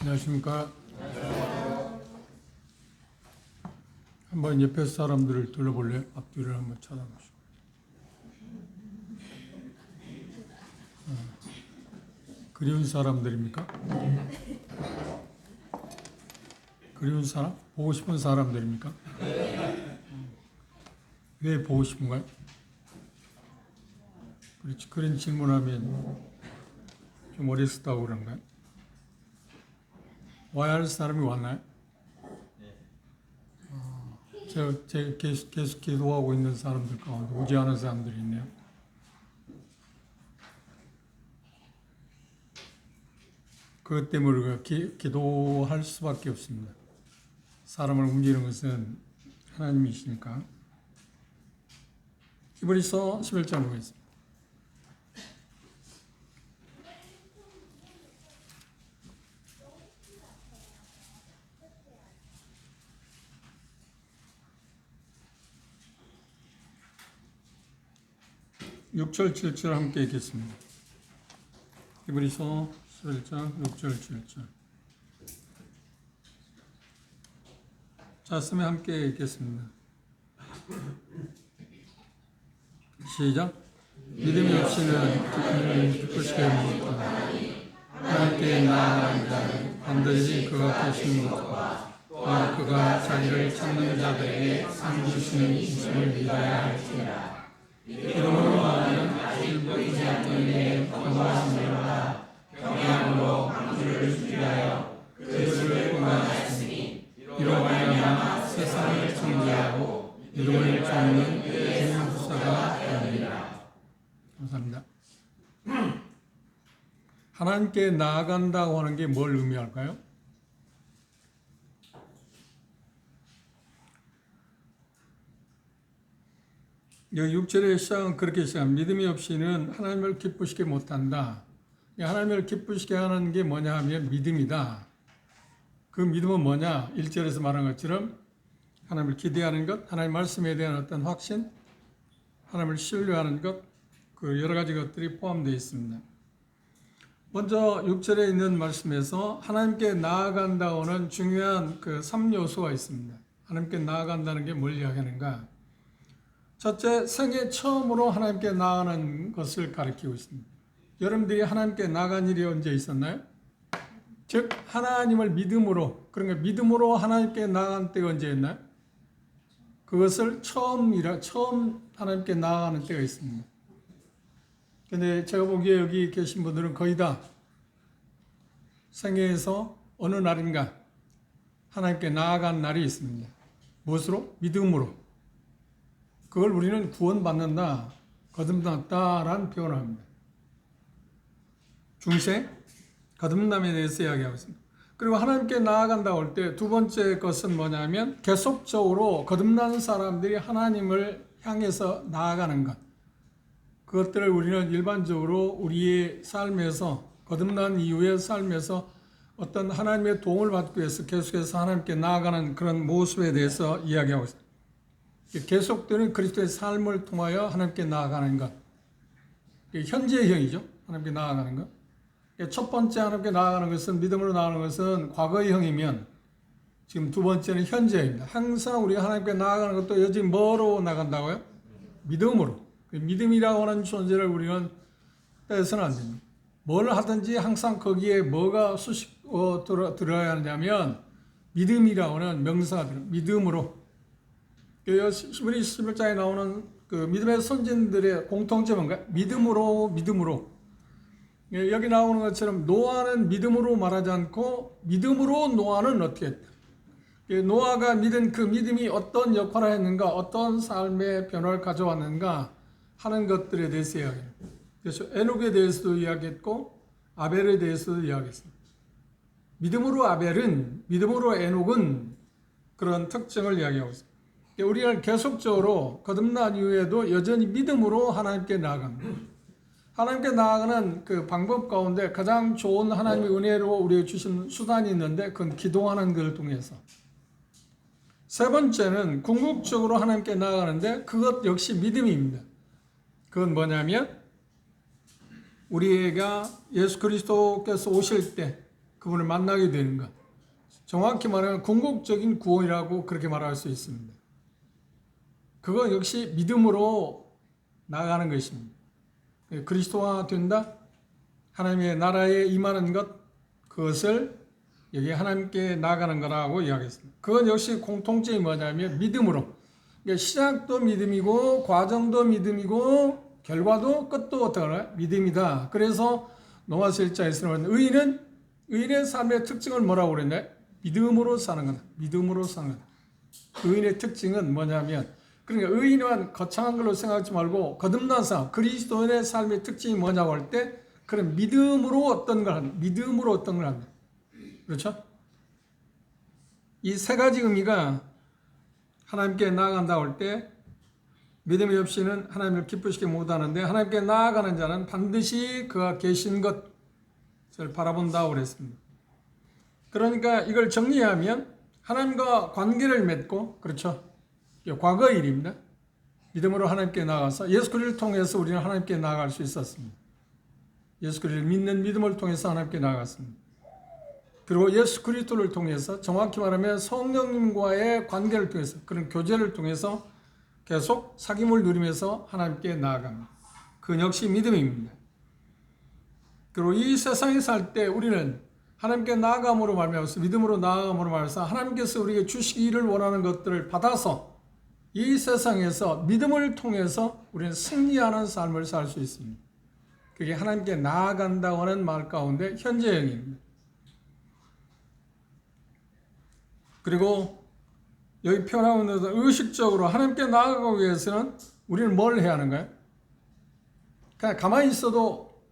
안녕하십니까. 한번 옆에 사람들을 둘러볼래요? 앞뒤를 한번 쳐다보시고. 그리운 사람들입니까? 그리운 사람? 보고 싶은 사람들입니까? 왜 보고 싶은가요? 그렇지. 그런 질문하면 좀 어리석다고 그런가요? 와야 할 사람이 왔나요? 제가 계속 기도하고 있는 사람들 가운데 오지 않은 사람들이 있네요. 그것 때문에 우리가 기도할 수밖에 없습니다. 사람을 옮기는 것은 하나님이시니까. 히브리서 11장 보겠습니다. 육 절 7절 함께 읽겠습니다. 히브리서 11장 6절 7절. 자, 쓰면 함께 읽겠습니다. 시작. 믿음이 없이는 기쁘시게 못하다. 하나님께 나아가는 자는 반드시 그가 계시는 것과 또한 그가 자기를 찾는 자들에게 상 주시는 인심을 믿어야 할지라. 이름으로 말하는 일부 보이지 않는 이의 평화함으로나 평양으로 방주를 위하여 그들을 구원하셨으니 이로 말미암아 세상을 정죄하고 이름을 찾는 그의 후사가 되느니라. 감사합니다. 하나님께 나아간다고 하는 게 뭘 의미할까요? 여기 6절의 시작은 그렇게 시작합니다. 믿음이 없이는 하나님을 기쁘시게 못한다. 하나님을 기쁘시게 하는 게 뭐냐 하면 믿음이다. 그 믿음은 뭐냐? 1절에서 말한 것처럼 하나님을 기대하는 것, 하나님 말씀에 대한 어떤 확신, 하나님을 신뢰하는 것, 그 여러 가지 것들이 포함되어 있습니다. 먼저 6절에 있는 말씀에서 하나님께 나아간다고는 중요한 그 3요소가 있습니다. 하나님께 나아간다는 게 뭘 이야기하는가? 첫째, 생애 처음으로 하나님께 나아가는 것을 가리키고 있습니다. 여러분들이 하나님께 나아간 일이 언제 있었나요? 즉 하나님을 믿음으로, 그러니까 믿음으로 하나님께 나아간 때가 언제였나요? 그것을 처음 하나님께 나아가는 때가 있습니다. 근데 제가 보기에 여기 계신 분들은 거의 다 생애에서 어느 날인가 하나님께 나아간 날이 있습니다. 무엇으로? 믿음으로. 그걸 우리는 구원받는다, 거듭났다라는 표현을 합니다. 중생, 거듭남에 대해서 이야기하고 있습니다. 그리고 하나님께 나아간다고 할 때 두 번째 것은 뭐냐면 계속적으로 거듭난 사람들이 하나님을 향해서 나아가는 것. 그것들을 우리는 일반적으로 우리의 삶에서, 거듭난 이후의 삶에서 어떤 하나님의 도움을 받기 위해서 계속해서 하나님께 나아가는 그런 모습에 대해서 이야기하고 있습니다. 계속되는 그리스도의 삶을 통하여 하나님께 나아가는 것. 현재형이죠. 하나님께 나아가는 것. 첫 번째 하나님께 나아가는 것은, 믿음으로 나아가는 것은 과거형이면 지금 두 번째는 현재입니다. 항상 우리가 하나님께 나아가는 것도 여전히 뭐로 나간다고요? 믿음으로. 믿음이라고 하는 존재를 우리는 빼서는 안 됩니다. 뭘 하든지 항상 거기에 뭐가 들어야 하냐면 믿음이라고 하는 명사가 들어요. 믿음으로. 히브리 11장에 나오는 그 믿음의 선진들의 공통점은 뭔가? 믿음으로. 여기 나오는 것처럼 노아는 믿음으로 말하지 않고 믿음으로 노아는 어떻게 했다. 노아가 믿은 그 믿음이 어떤 역할을 했는가, 어떤 삶의 변화를 가져왔는가 하는 것들에 대해서 이야기합니다. 그래서 에녹에 대해서도 이야기했고 아벨에 대해서도 이야기했습니다. 믿음으로 아벨은, 믿음으로 에녹은 그런 특징을 이야기하고 있습니다. 우리는 계속적으로 거듭난 이후에도 여전히 믿음으로 하나님께 나아갑니다. 하나님께 나아가는 그 방법 가운데 가장 좋은 하나님의 은혜로 우리에게 주신 수단이 있는데 그건 기도하는 것을 통해서. 세 번째는 궁극적으로 하나님께 나아가는데 그것 역시 믿음입니다. 그건 뭐냐면 우리가 예수 그리스도께서 오실 때 그분을 만나게 되는 것. 정확히 말하면 궁극적인 구원이라고 그렇게 말할 수 있습니다. 그거 역시 믿음으로 나아가는 것입니다. 그리스도가 된다? 하나님의 나라에 임하는 것, 그것을 여기 하나님께 나아가는 거라고 이야기했습니다. 그건 역시 공통점이 뭐냐면 믿음으로. 그러니까 시작도 믿음이고 과정도 믿음이고 결과도 끝도 어떻게 하나? 믿음이다. 그래서 로마서 1장에서는 의인의 삶의 특징을 뭐라고 그랬냐? 믿음으로 사는 거다. 믿음으로 사는 거다. 의인의 특징은 뭐냐면 그러니까 의인은 거창한 걸로 생각하지 말고 거듭난 사람, 그리스도인의 삶의 특징이 뭐냐고 할 때 그런 믿음으로 어떤 걸 한다. 믿음으로 어떤 걸 한다. 그렇죠? 이 세 가지 의미가 하나님께 나아간다고 할 때 믿음이 없이는 하나님을 기쁘시게 못하는데 하나님께 나아가는 자는 반드시 그가 계신 것을 바라본다고 그랬습니다. 그러니까 이걸 정리하면 하나님과 관계를 맺고 그렇죠? 과거의 일입니다. 믿음으로 하나님께 나아가서 예수 그리스도를 통해서 우리는 하나님께 나아갈 수 있었습니다. 예수 그리스도를 믿는 믿음을 통해서 하나님께 나아갔습니다. 그리고 예수 그리스도를 통해서 정확히 말하면 성령님과의 관계를 통해서 그런 교제를 통해서 계속 사귐을 누리면서 하나님께 나아갑니다. 그건 역시 믿음입니다. 그리고 이 세상에 살 때 우리는 하나님께 나아감으로 말미암아서 믿음으로 나아감으로 말미암아서 하나님께서 우리에게 주시기를 원하는 것들을 받아서 이 세상에서 믿음을 통해서 우리는 승리하는 삶을 살 수 있습니다. 그게 하나님께 나아간다고 하는 말 가운데 현재형입니다. 그리고 여기 표현하고 있는 의식적으로 하나님께 나아가기 위해서는 우리는 뭘 해야 하는가요? 그냥 가만히 있어도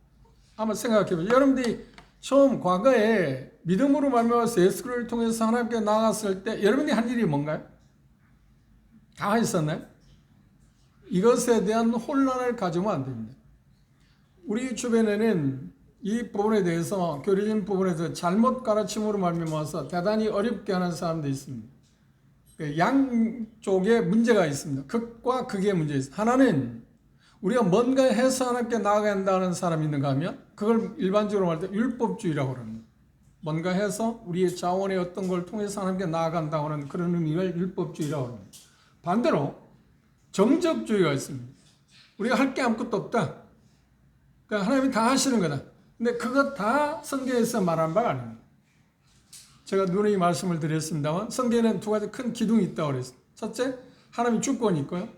한번 생각해 보세요. 여러분들이 처음 과거에 믿음으로 말미암아서 예수 그리스도를 통해서 하나님께 나아갔을 때 여러분이 한 일이 뭔가요? 가만히 있었나요? 이것에 대한 혼란을 가지면 안 됩니다. 우리 주변에는 이 부분에 대해서 교리적인 부분에서 잘못 가르침으로 말미암아서 대단히 어렵게 하는 사람도 있습니다. 양쪽에 문제가 있습니다. 극과 극의 문제 있습니다. 하나는 우리가 뭔가 해서 하나님께 나아가야 한다는 사람이 있는가 하면 그걸 일반적으로 말할 때 율법주의라고 합니다. 뭔가 해서 우리의 자원의 어떤 걸 통해서 하나님께 나아간다고 하는 그런 의미를 율법주의라고 합니다. 반대로 정적주의가 있습니다. 우리가 할 게 아무것도 없다. 그러니까 하나님이 다 하시는 거다. 근데 그것 다 성경에서 말한 바가 아닙니다. 제가 누누이 말씀을 드렸습니다만 성경에는 두 가지 큰 기둥이 있다고 그랬어요. 첫째, 하나님의 주권이 있고요.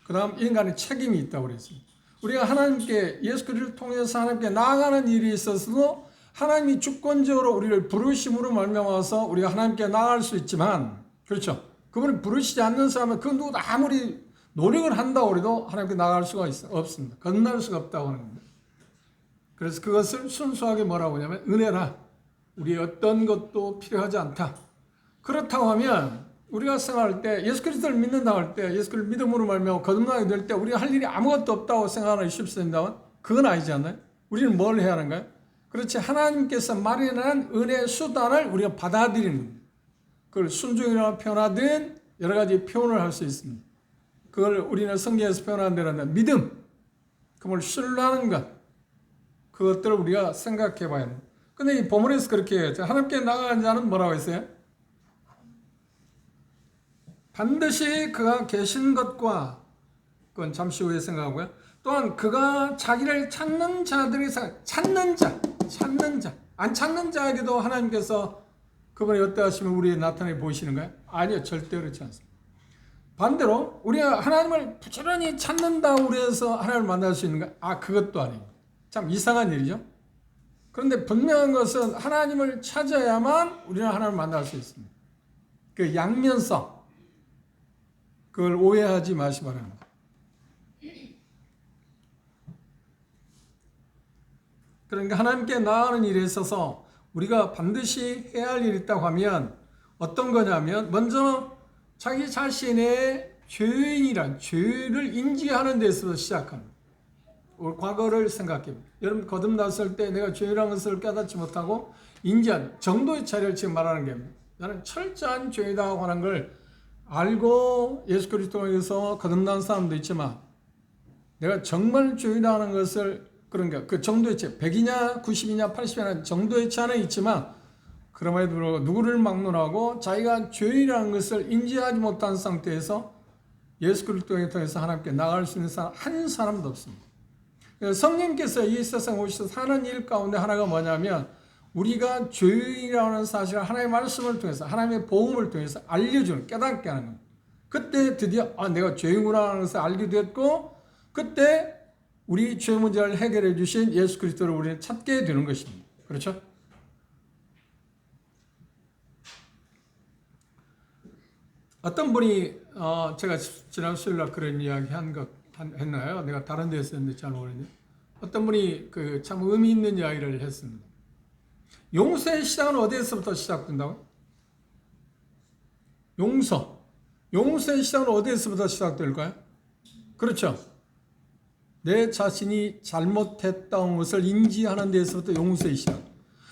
그 다음 인간의 책임이 있다고 그랬습니다. 우리가 하나님께 예수 그리스도를 통해서 하나님께 나아가는 일이 있어서도 하나님이 주권적으로 우리를 부르심으로 말미암아서 우리가 하나님께 나아갈 수 있지만 그렇죠. 그분이 부르시지 않는 사람은 그 누구도 아무리 노력을 한다고 해도 하나님께 나아갈 수가 없습니다. 건널 수가 없다고 하는 겁니다. 그래서 그것을 순수하게 뭐라고 하냐면 은혜라. 우리의 어떤 것도 필요하지 않다. 그렇다고 하면 우리가 생각할 때 예수 그리스도를 믿는다고 할 때 예수 그리스도를 믿음으로 말미암아 거듭나게 될 때 우리가 할 일이 아무것도 없다고 생각하는 쉽습니다만 그건 아니지 않나요? 우리는 뭘 해야 하는가요? 그렇지 하나님께서 마련한 은혜의 수단을 우리가 받아들이는 겁니다. 그걸 순종이라고 표현하든 여러 가지 표현을 할 수 있습니다. 그걸 우리는 성경에서 표현한 대로 믿음, 그걸 신뢰하는 것, 그것들을 우리가 생각해 봐야 합니다. 근데 이 본문에서 그렇게 해요. 하나님께 나아가는 자는 뭐라고 했어요? 반드시 그가 계신 것과 그건 잠시 후에 생각하고요. 또한 그가 자기를 찾는 자들이 찾는 자, 안 찾는 자에게도 하나님께서 그분이 어떠하시면 우리에 나타내 보이시는가요? 아니요, 절대 그렇지 않습니다. 반대로 우리가 하나님을 부지런히 찾는다고 해서 하나님을 만날 수 있는가? 그것도 아닙니다. 참 이상한 일이죠. 그런데 분명한 것은 하나님을 찾아야만 우리는 하나님을 만날 수 있습니다. 그 양면성, 그걸 오해하지 마시기 바랍니다. 그러니까 하나님께 나아가는 일에 있어서 우리가 반드시 해야 할 일이 있다고 하면 어떤 거냐면 먼저 자기 자신의 죄인이란 죄를 인지하는 데서 시작합니다. 과거를 생각해봅니다. 여러분 거듭났을 때 내가 죄라는 것을 깨닫지 못하고 인지한 정도의 차이를 지금 말하는 겁니다. 나는 철저한 죄이다고 하는 걸 알고 예수 그리스도에서 거듭난 사람도 있지만 내가 정말 죄이다 하는 것을 그러니까 그 정도의 차이 100이냐 90이냐 80이냐 정도의 차이는 있지만 그럼에도 불구하고 누구를 막론하고 자기가 죄인이라는 것을 인지하지 못한 상태에서 예수 그리스도를 통해서 하나님께 나갈 수 있는 사람 한 사람도 없습니다. 성령께서 이 세상에 오셔서 하는 일 가운데 하나가 뭐냐면 우리가 죄인이라는 사실을 하나님의 말씀을 통해서 하나님의 복음을 통해서 알려주는 깨닫게 하는 겁니다. 그때 드디어 내가 죄인구나 하는 것을 알게 됐고 그때 우리 죄 문제를 해결해 주신 예수 그리스도를 우리는 찾게 되는 것입니다. 그렇죠? 어떤 분이 제가 지난 수요일날 그런 이야기 했나요? 내가 다른 데서 했는데 잘 모르겠는데 어떤 분이 참 의미 있는 이야기를 했습니다. 용서의 시작은 어디에서부터 시작된다고요? 용서의 시작은 어디에서부터 시작될까요? 그렇죠. 내 자신이 잘못했다는 것을 인지하는 데서부터 용서의 시작.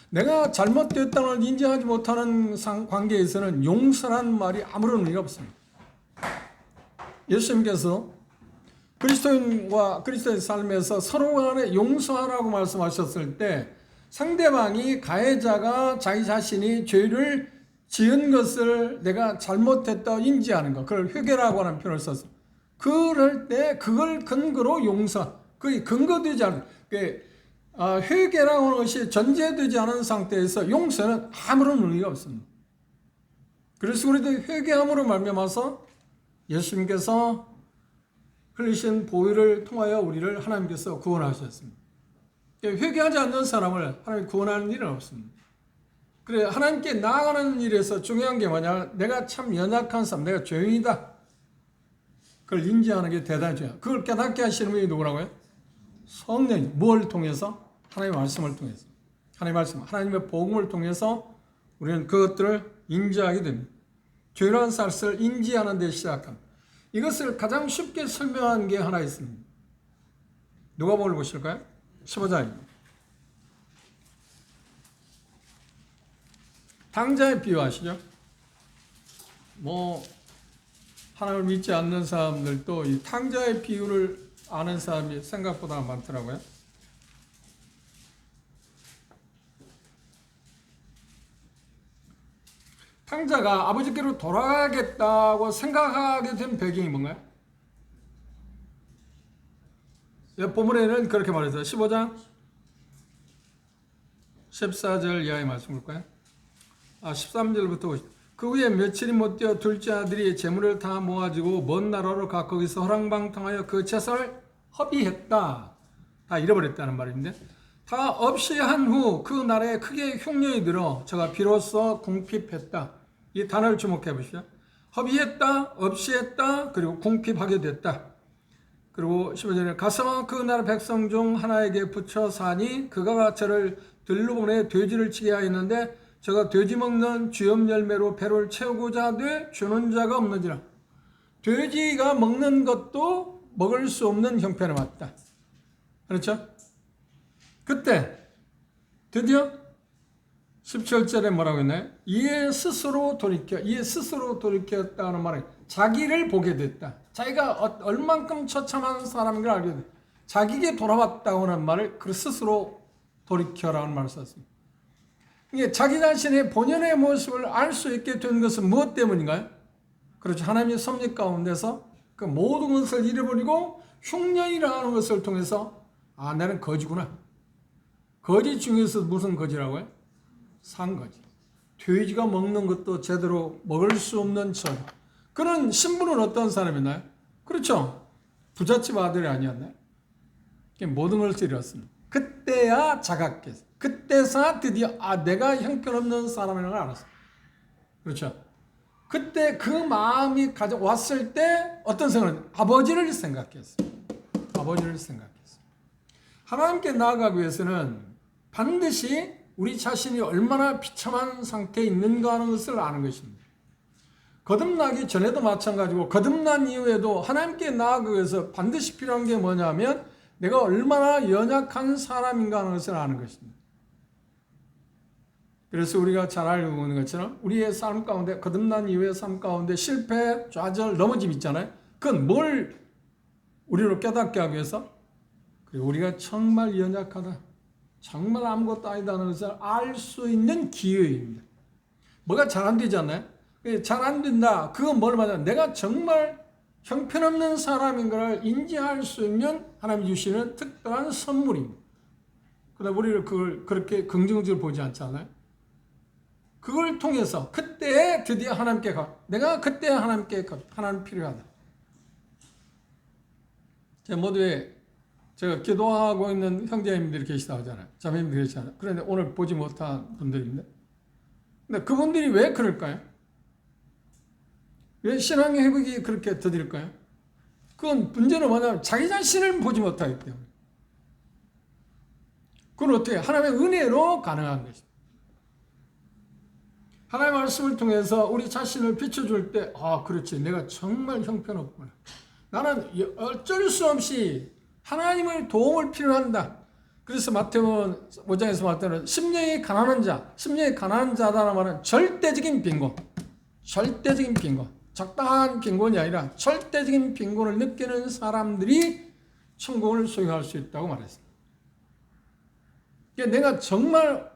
내가 잘못됐다는 걸 인지하지 못하는 관계에서는 용서라는 말이 아무런 의미가 없습니다. 예수님께서 그리스도인과 그리스도의 삶에서 서로 간에 용서하라고 말씀하셨을 때 상대방이 가해자가 자기 자신이 죄를 지은 것을 내가 잘못했다 인지하는 것, 그걸 회개라고 하는 표현을 썼습니다. 그럴 때 그걸 근거로 용서, 그게 근거되지 않은, 회개라고 하는 것이 전제되지 않은 상태에서 용서는 아무런 의미가 없습니다. 그래서 우리도 회개함으로 말미암아서 예수님께서 흘리신 보혈을 통하여 우리를 하나님께서 구원하셨습니다. 회개하지 않는 사람을 하나님이 구원하는 일은 없습니다. 그래 하나님께 나아가는 일에서 중요한 게 뭐냐? 내가 참 연약한 사람, 내가 죄인이다. 그걸 인지하는 게 대단히 중요해요. 그걸 깨닫게 하시는 분이 누구라고요? 성령이. 뭘 통해서? 하나님의 말씀을 통해서. 하나님의 복음을 통해서 우리는 그것들을 인지하게 됩니다. 죄라는 사실을 인지하는 데 시작합니다. 이것을 가장 쉽게 설명한 게 하나 있습니다. 누가복음을 보실까요? 15장입니다. 탕자의 비유 아시죠? 하나님을 믿지 않는 사람들도 이 탕자의 비유를 아는 사람이 생각보다 많더라고요. 탕자가 아버지께로 돌아가겠다고 생각하게 된 배경이 뭔가요? 본문에는 그렇게 말했어요. 15장 14절 이하의 말씀 볼까요? 13절부터 50절. 그 후에 며칠이 못 되어 둘째 아들이 재물을 다 모아지고 먼 나라로 가 거기서 허랑방탕하여 그 재산을 허비했다. 다 잃어버렸다는 말인데 다 없이 한 후 그 나라에 크게 흉년이 들어 저가 비로소 궁핍했다. 이 단어를 주목해 보시죠. 허비했다, 없이 했다, 그리고 궁핍하게 됐다. 그리고 15절에 가서 그 나라 백성 중 하나에게 붙여 사니 그가 저를 들로 보내 돼지를 치게 하였는데 저가 돼지 먹는 쥐염 열매로 배를 채우고자 하되 주는 자가 없는지라. 돼지가 먹는 것도 먹을 수 없는 형편에 왔다. 그렇죠? 그때 드디어 17절에 뭐라고 했나요? 이에 스스로 돌이켰다는 말은 자기를 보게 됐다. 자기가 얼만큼 처참한 사람인 걸 알게 됐다. 자기에게 돌아왔다고 하는 말을 그 스스로 돌이켜라는 말을 썼습니다. 이게 자기 자신의 본연의 모습을 알 수 있게 된 것은 무엇 때문인가요? 그렇죠. 하나님의 섭리 가운데서 그 모든 것을 잃어버리고 흉년이라는 것을 통해서 나는 거지구나. 거지 중에서 무슨 거지라고요? 산거지. 돼지가 먹는 것도 제대로 먹을 수 없는 천. 그런 신분은 어떤 사람이나요? 그렇죠. 부잣집 아들이 아니었나요? 모든 것을 잃었습니다. 그때야 자각했어요. 그때서 드디어 내가 형편없는 사람이라는 걸 알았어요. 그렇죠. 그때 그 마음이 왔을 때 어떤 생각은 아버지를 생각했어요. 아버지를 생각했어요. 하나님께 나아가기 위해서는 반드시 우리 자신이 얼마나 비참한 상태에 있는가 하는 것을 아는 것입니다. 거듭나기 전에도 마찬가지고 거듭난 이후에도 하나님께 나아가기 위해서 반드시 필요한 게 뭐냐면 내가 얼마나 연약한 사람인가 하는 것을 아는 것입니다. 그래서 우리가 잘 알고 있는 것처럼 우리의 삶 가운데 거듭난 이후의 삶 가운데 실패, 좌절, 넘어짐 있잖아요. 그건 뭘 우리로 깨닫게 하기 위해서 그리고 우리가 정말 연약하다. 정말 아무것도 아니다는 것을 알 수 있는 기회입니다. 뭐가 잘 안 되지 않나요? 잘 안 된다. 그건 뭘 말하냐? 내가 정말 형편없는 사람인 걸 인지할 수 있는 하나님이 주시는 특별한 선물입니다. 그러나 우리를 그걸 그렇게 긍정적으로 보지 않잖아요. 그걸 통해서 그때 드디어 하나님께 내가 그때 하나님께 하나님 필요하다. 제 모두에 제가 기도하고 있는 형제님들이 계시다고 하잖아요. 자매님들이 계시잖아요. 그런데 오늘 보지 못한 분들입니다. 근데 그분들이 왜 그럴까요? 왜 신앙의 회복이 그렇게 더딜까요? 그건 문제는 뭐냐면 자기 자신을 보지 못하기 때문에. 그건 어떻게 하나님의 은혜로 가능한 것입니다. 하나님의 말씀을 통해서 우리 자신을 비춰줄 때 그렇지, 내가 정말 형편없구나. 나는 어쩔 수 없이 하나님의 도움을 필요한다. 그래서 마태복음 5장에서 말하는 심령이 가난한 자, 심령이 가난한 자다라는 말은 절대적인 빈곤, 절대적인 빈곤, 적당한 빈곤이 아니라 절대적인 빈곤을 느끼는 사람들이 천국을 소유할 수 있다고 말했습니다. 내가 정말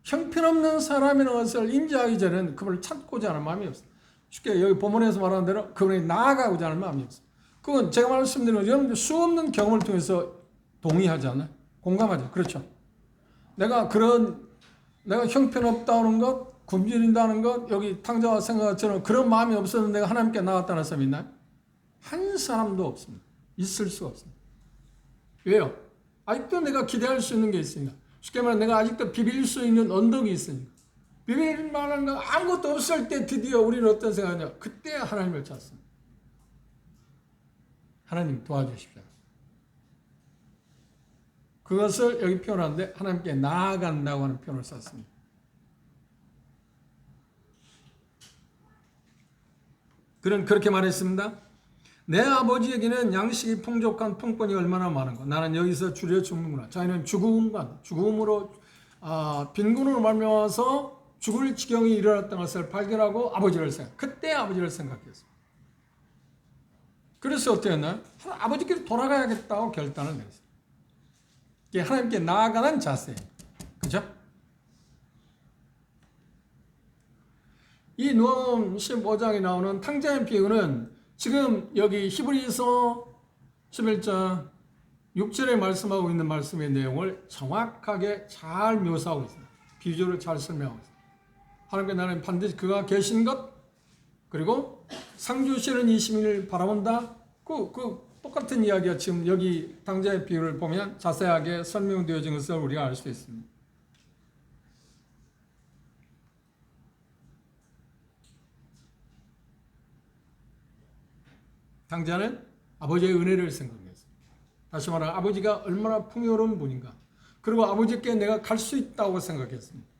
형편없는 사람이라는 것을 인지하기 전에는 그분을 찾고자 하는 마음이 없어요. 쉽게 여기 본문에서 말하는 대로 그분이 나아가고자 하는 마음이 없어요. 그건 제가 말씀드린 것처럼 여러분들 수없는 경험을 통해서 동의하지 않아요? 공감하죠. 그렇죠. 내가 형편없다는 것, 굶주린다는 것, 여기 탕자와 생각처럼 그런 마음이 없었는데 내가 하나님께 나갔다는 사람이 있나요? 한 사람도 없습니다. 있을 수가 없습니다. 왜요? 아직도 내가 기대할 수 있는 게 있으니까. 쉽게 말하면 내가 아직도 비빌 수 있는 언덕이 있으니까. 비빌 만한 거 아무것도 없을 때 드디어 우리는 어떤 생각이냐? 그때 하나님을 찾습니다. 하나님 도와주십시오. 그것을 여기 표현하는데 하나님께 나아간다고 하는 표현을 썼습니다. 그렇게 말했습니다. 내 아버지에게는 양식이 풍족한 풍권이 얼마나 많은가. 나는 여기서 줄여 죽는구나. 자기는 죽음으로 빈곤으로 말미암아서 죽을 지경이 일어났던 것을 발견하고 그때 아버지를 생각했습니다. 그래서 어떻게 했나요? 아버지께로 돌아가야겠다고 결단을 내렸어요. 이게 하나님께 나아가는 자세예요. 그죠? 이 누가복음 15장에 나오는 탕자의 비유는 지금 여기 히브리서 11장 6절에 말씀하고 있는 말씀의 내용을 정확하게 잘 묘사하고 있습니다. 비유를 잘 설명하고 있습니다. 하나님께 나는 반드시 그가 계신 것, 그리고 상 주시는 이 시민을 바라본다. 그 똑같은 이야기가 지금 여기 탕자의 비유를 보면 자세하게 설명되어진 것을 우리가 알 수 있습니다. 탕자는 아버지의 은혜를 생각했어요. 다시 말하면 아버지가 얼마나 풍요로운 분인가. 그리고 아버지께 내가 갈 수 있다고 생각했습니다.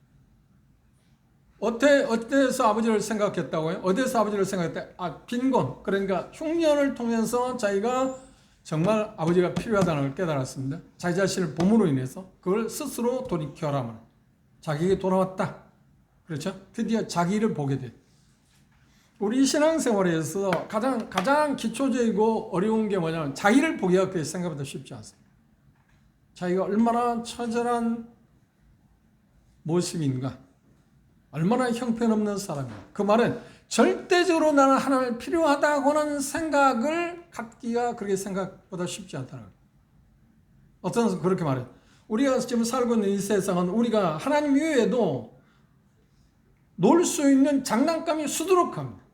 어디에서 아버지를 생각했다고요? 어디에서 아버지를 생각했다? 빈곤. 그러니까 흉년을 통해서 자기가 정말 아버지가 필요하다는 걸 깨달았습니다. 자기 자신을 봄으로 인해서 그걸 스스로 돌이켜라면 자기에게 돌아왔다. 그렇죠? 드디어 자기를 보게 됐다. 우리 신앙생활에서 가장 기초적이고 어려운 게 뭐냐면 자기를 보기가 그렇게 생각보다 쉽지 않습니다. 자기가 얼마나 처절한 모습인가, 얼마나 형편없는 사람인가. 그 말은 절대적으로 나는 하나님을 필요하다고는 생각을 갖기가 그렇게 생각보다 쉽지 않다는 거예요. 어떤 사람은 그렇게 말해요. 우리가 지금 살고 있는 이 세상은 우리가 하나님 이외에도 놀 수 있는 장난감이 수두룩합니다.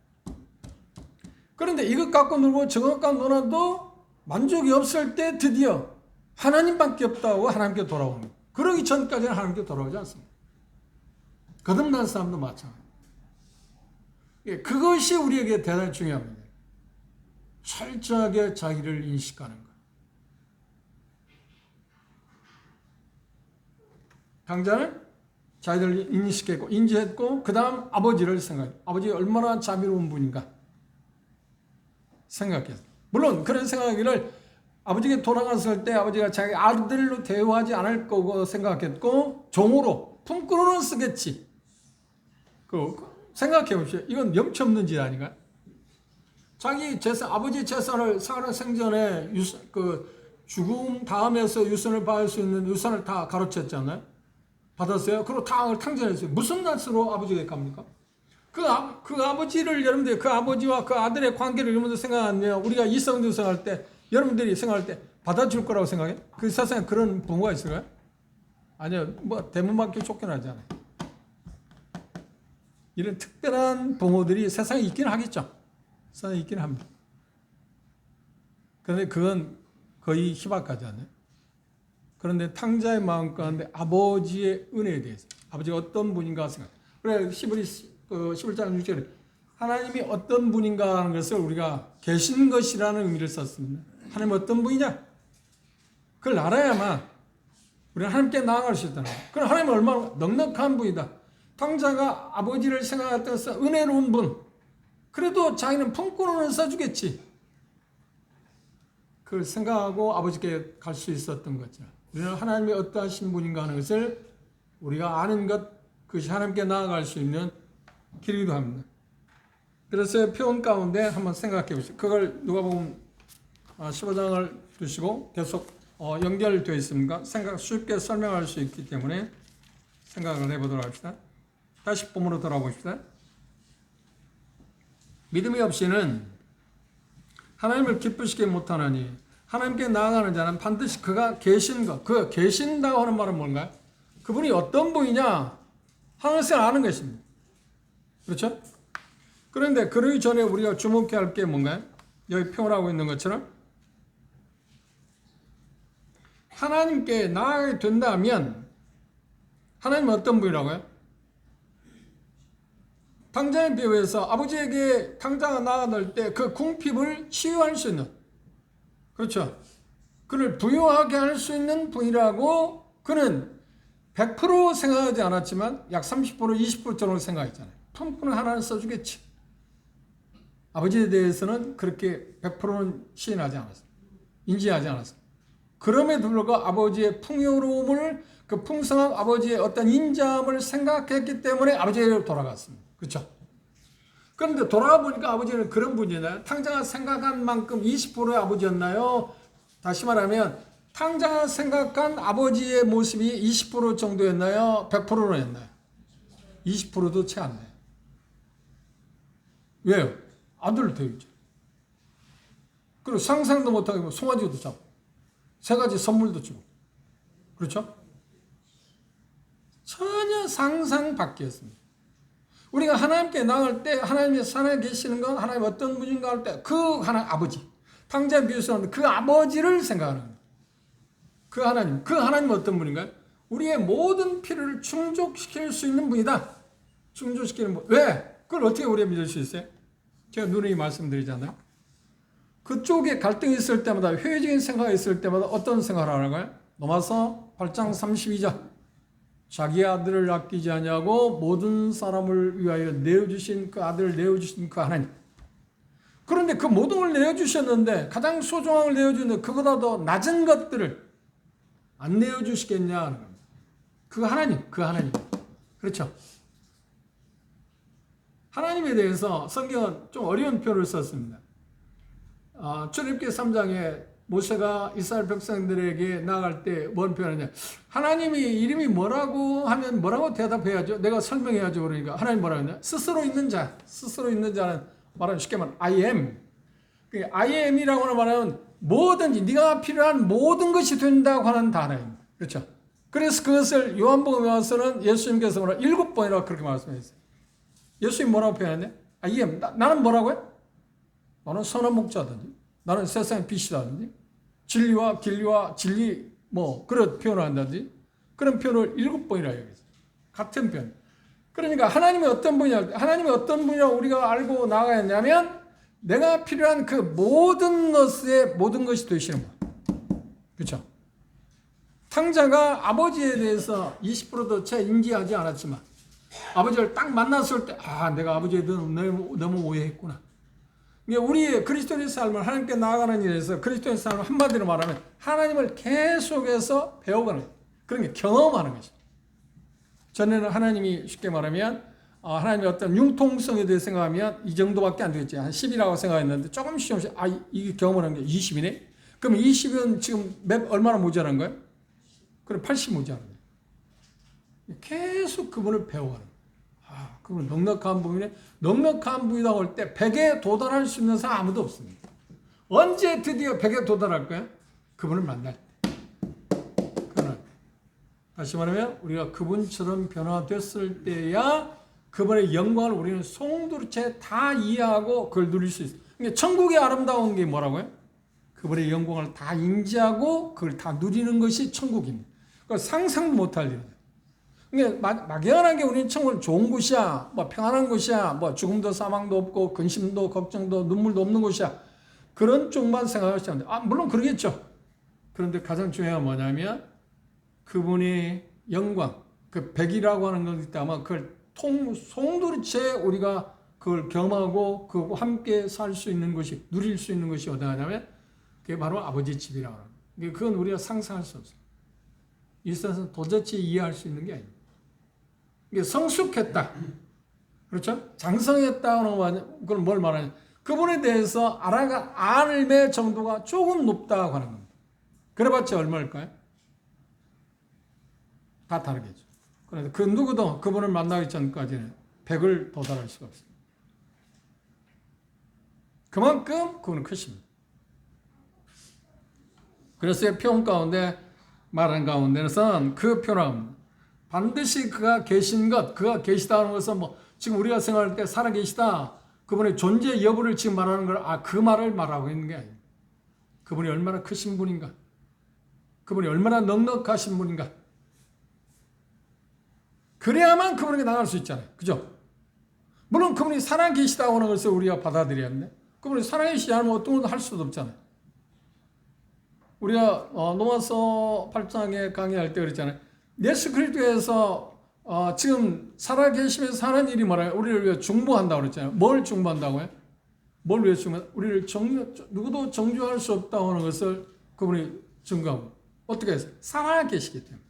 그런데 이것 갖고 놀고 저것 갖고 놀아도 만족이 없을 때 드디어 하나님밖에 없다고 하나님께 돌아옵니다. 그러기 전까지는 하나님께 돌아오지 않습니다. 거듭난 사람도 마찬가지입니다. 그것이 우리에게 대단히 중요합니다. 철저하게 자기를 인식하는 것. 강자는 자기를 인식했고 인지했고 그 다음 아버지를 생각해요. 아버지가 얼마나 자비로운 분인가 생각했어요. 물론 그런 생각을 아버지가 돌아갔을 때 아버지가 자기 아들로 대우하지 않을 거고 생각했고 종으로 품꾼으로 쓰겠지. 생각해 보십시오. 이건 염치 없는 짓 아닌가요? 자기 재산, 아버지 재산을 살아 생전에 죽음 다음에서 유산을 받을 수 있는 유산을 다 가로챘잖아요. 받았어요. 그리고 다 탕진했어요. 무슨 낯으로 아버지가 갑니까? 그 아버지를 여러분들 그 아버지와 그 아들의 관계를 여러분들 생각하면 우리가 이성적 생각할 때 여러분들이 생각할 때 받아줄 거라고 생각해? 그 세상에 그런 부모가 있을까요? 아니요. 뭐 대문밖에 쫓겨나지 않아요. 이런 특별한 부모들이 세상에 있긴 하겠죠. 세상에 있긴 합니다. 그런데 그건 거의 희박하지 않아요. 그런데 탕자의 마음 가운데 아버지의 은혜에 대해서 아버지가 어떤 분인가 생각. 그래 11장 6절에 하나님이 어떤 분인가 하는 것을 우리가 계신 것이라는 의미를 썼습니다. 하나님 어떤 분이냐? 그걸 알아야만 우리는 하나님께 나아갈 수 있다는 거예요. 그럼 하나님은 얼마나 넉넉한 분이다. 탕자가 아버지를 생각할 때서 은혜로운 분. 그래도 자기는 품고는 써주겠지. 그걸 생각하고 아버지께 갈 수 있었던 거죠. 우리는 하나님이 어떠하신 분인가 하는 것을 우리가 아는 것, 그것이 하나님께 나아갈 수 있는 길이기도 합니다. 그래서 표현 가운데 한번 생각해 보시죠. 그걸 누가복음 15장을 두시고 계속 연결되어 있습니까? 쉽게 설명할 수 있기 때문에 생각을 해보도록 합시다. 다시 본문으로 돌아보십시다. 믿음이 없이는 하나님을 기쁘시게 못하나니 하나님께 나아가는 자는 반드시 그가 계신 것, 그가 계신다고 하는 말은 뭔가요? 그분이 어떤 분이냐 하는 것을 아는 것입니다. 그렇죠? 그런데 그러기 전에 우리가 주목해야 할 게 뭔가요? 여기 표현하고 있는 것처럼 하나님께 나아가게 된다면 하나님은 어떤 분이라고요? 탕자에 비유해서 아버지에게 탕자가 나아갈 때 그 궁핍을 치유할 수 있는, 그렇죠? 그를 부유하게 할 수 있는 분이라고 그는 100% 생각하지 않았지만 약 30%, 20% 정도 생각했잖아요. 품고는 하나는 써주겠지. 아버지에 대해서는 그렇게 100%는 시인하지 않았어요. 인지하지 않았어요. 그럼에도 불구하고 아버지의 풍요로움을, 그 풍성한 아버지의 어떤 인자함을 생각했기 때문에 아버지에게로 돌아갔습니다. 그렇죠? 그런데 돌아가 보니까 아버지는 그런 분이나요? 탕자가 생각한 만큼 20%의 아버지였나요? 다시 말하면 탕자가 생각한 아버지의 모습이 20% 정도였나요? 100%였나요? 20%도 채 안 나요. 왜요? 아들을 데우죠. 그리고 상상도 못하게 송아지도 잡고 3가지 선물도 주고, 그렇죠? 전혀 상상 밖이었습니다. 우리가 하나님께 나갈 때 하나님이 살아 계시는 건 하나님 어떤 분인가 할 때 그 하나님 아버지, 탕자에 비유해서 그 아버지를 생각하는 거예요. 그 하나님 어떤 분인가요? 우리의 모든 필요를 충족시킬 수 있는 분이다. 충족시키는 분. 왜? 그걸 어떻게 우리가 믿을 수 있어요? 제가 누누이 말씀드리잖아요. 그쪽에 갈등이 있을 때마다, 회의적인 생각이 있을 때마다 어떤 생각을 하는 거예요? 로마서 8장 32절. 자기 아들을 아끼지 아니하고 모든 사람을 위하여 내어주신 그 아들을 내어주신 그 하나님. 그런데 그 모든 걸 내어주셨는데 가장 소중한 걸 내어주는데 그보다 더 낮은 것들을 안 내어주시겠냐 하는 겁니다. 그 하나님. 그렇죠? 하나님에 대해서 성경은 좀 어려운 표현을 썼습니다. 출애굽기 3장에 모세가 이스라엘 백성들에게 나아갈 때 뭔 표현하냐? 하나님이 이름이 뭐라고 하면 뭐라고 대답해야죠? 내가 설명해야죠. 그러니까 하나님 뭐라고 했냐? 스스로 있는 자는 말하면 쉽게 말하면 I am. I am이라고 말하면 뭐든지 네가 필요한 모든 것이 된다고 하는 단어입니다. 그렇죠? 그래서 그것을 요한복음에 와서는 예수님께서 7번이라고 그렇게 말씀하셨어요. 예수님 뭐라고 표현했냐? I am. 나는 뭐라고요? 나는 선한 목자든지, 나는 세상의 빛이라든지, 진리와 진리와 진리, 그런 표현을 한다든지, 그런 표현을 7번이라 얘기했어요. 같은 표현. 그러니까 하나님이 어떤 분이냐, 하나님이 어떤 분이라고 우리가 알고 나가야 했냐면, 내가 필요한 그 모든 것이 되시는 거야. 그렇죠? 탕자가 아버지에 대해서 20%도 채 인지하지 않았지만, 아버지를 딱 만났을 때, 내가 아버지에 대해서 너무 오해했구나. 우리의 그리스도의 삶을 하나님께 나아가는 일에서 그리스도의 삶을 한마디로 말하면 하나님을 계속해서 배워가는 거예요. 그런 게 경험하는 것이죠. 전에는 하나님이 쉽게 말하면 하나님의 어떤 융통성에 대해 생각하면 이 정도밖에 안 되겠지. 한 10이라고 생각했는데 조금씩 이게 경험하는 게 20이네? 그럼 20은 지금 얼마나 모자란 거예요? 그럼 80 모자란 거예요. 계속 그분을 배워가는 거예요. 그분 넉넉한 분이네. 넉넉한 분이라고 할 때 100에 도달할 수 있는 사람 아무도 없습니다. 언제 드디어 100에 도달할 거야? 그분을 만날 때. 다시 말하면 우리가 그분처럼 변화됐을 때야 그분의 영광을 우리는 송두리째 다 이해하고 그걸 누릴 수 있어요. 그러니까 천국의 아름다운 게 뭐라고요? 그분의 영광을 다 인지하고 그걸 다 누리는 것이 천국입니다. 그러니까 상상도 못할 일이에요. 그러니까 막연하게 우리는 천국은 좋은 곳이야, 뭐 평안한 곳이야, 뭐 죽음도 사망도 없고 근심도 걱정도 눈물도 없는 곳이야. 그런 쪽만 생각하시면 돼요. 물론 그러겠죠. 그런데 가장 중요한 건 뭐냐면 그분의 영광, 그 백이라고 하는 건 있다면 그걸 송두리째 우리가 그걸 경험하고 그와 함께 살 수 있는 것이, 누릴 수 있는 것이 어디 하냐면 그게 바로 아버지 집이라고 합니다. 그건 우리가 상상할 수 없어요. 이 세상에서 도저히 이해할 수 있는 게 아닙니다. 이게 성숙했다. 그렇죠? 장성했다는 건 그걸 뭘 말하냐? 그분에 대해서 알매 정도가 조금 높다고 하는 겁니다. 그래봤자 얼마일까요? 다 다르겠죠. 그래서 그 누구도 그분을 만나기 전까지는 100을 도달할 수가 없습니다. 그만큼 그분은 크십니다. 그래서 표현 가운데 말한 가운데는 그 표현 반드시 그가 계신 것, 그가 계시다는 것은 뭐 지금 우리가 생각할 때 살아계시다 그분의 존재 여부를 지금 말하는 걸 그 말을 말하고 있는 게 아닙니다. 그분이 얼마나 크신 분인가, 그분이 얼마나 넉넉하신 분인가. 그래야만 그분에게 나갈 수 있잖아요. 그죠? 물론 그분이 살아계시다고 하는 것을 우리가 받아들여야 하는데 그분이 살아계시지 않으면 어떤 것도 할 수도 없잖아요. 우리가 로마서 8장에 강의할 때 그랬잖아요. 예수 그리스도에서 지금 살아계시면서 하는 일이 뭐라요? 우리를 위해 중보한다고 그랬잖아요. 뭘 중보한다고요? 뭘 위해 중보한다고? 우리를 누구도 정죄할 수 없다고 하는 것을 그분이 증거하고 어떻게 해서? 살아계시기 때문에.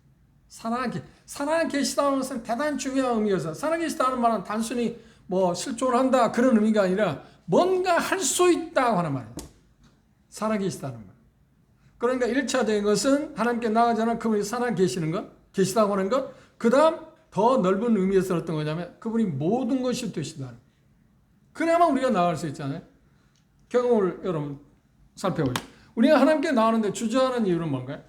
살아계시다는 것은 대단히 중요한 의미여서 살아계시다는 말은 단순히 뭐 실존을 한다 그런 의미가 아니라 뭔가 할 수 있다고 하는 말이에요. 살아계시다는 말. 그러니까 1차적인 것은 하나님께 나아가자는 그분이 살아계시는 것, 계시다고 하는 것. 그 다음 더 넓은 의미에서 어떤 거냐면 그분이 모든 것이 되시다는 것. 그래야만 우리가 나아갈 수 있잖아요. 경험을 여러분 살펴보죠. 우리가 하나님께 나아가는데 주저하는 이유는 뭔가요?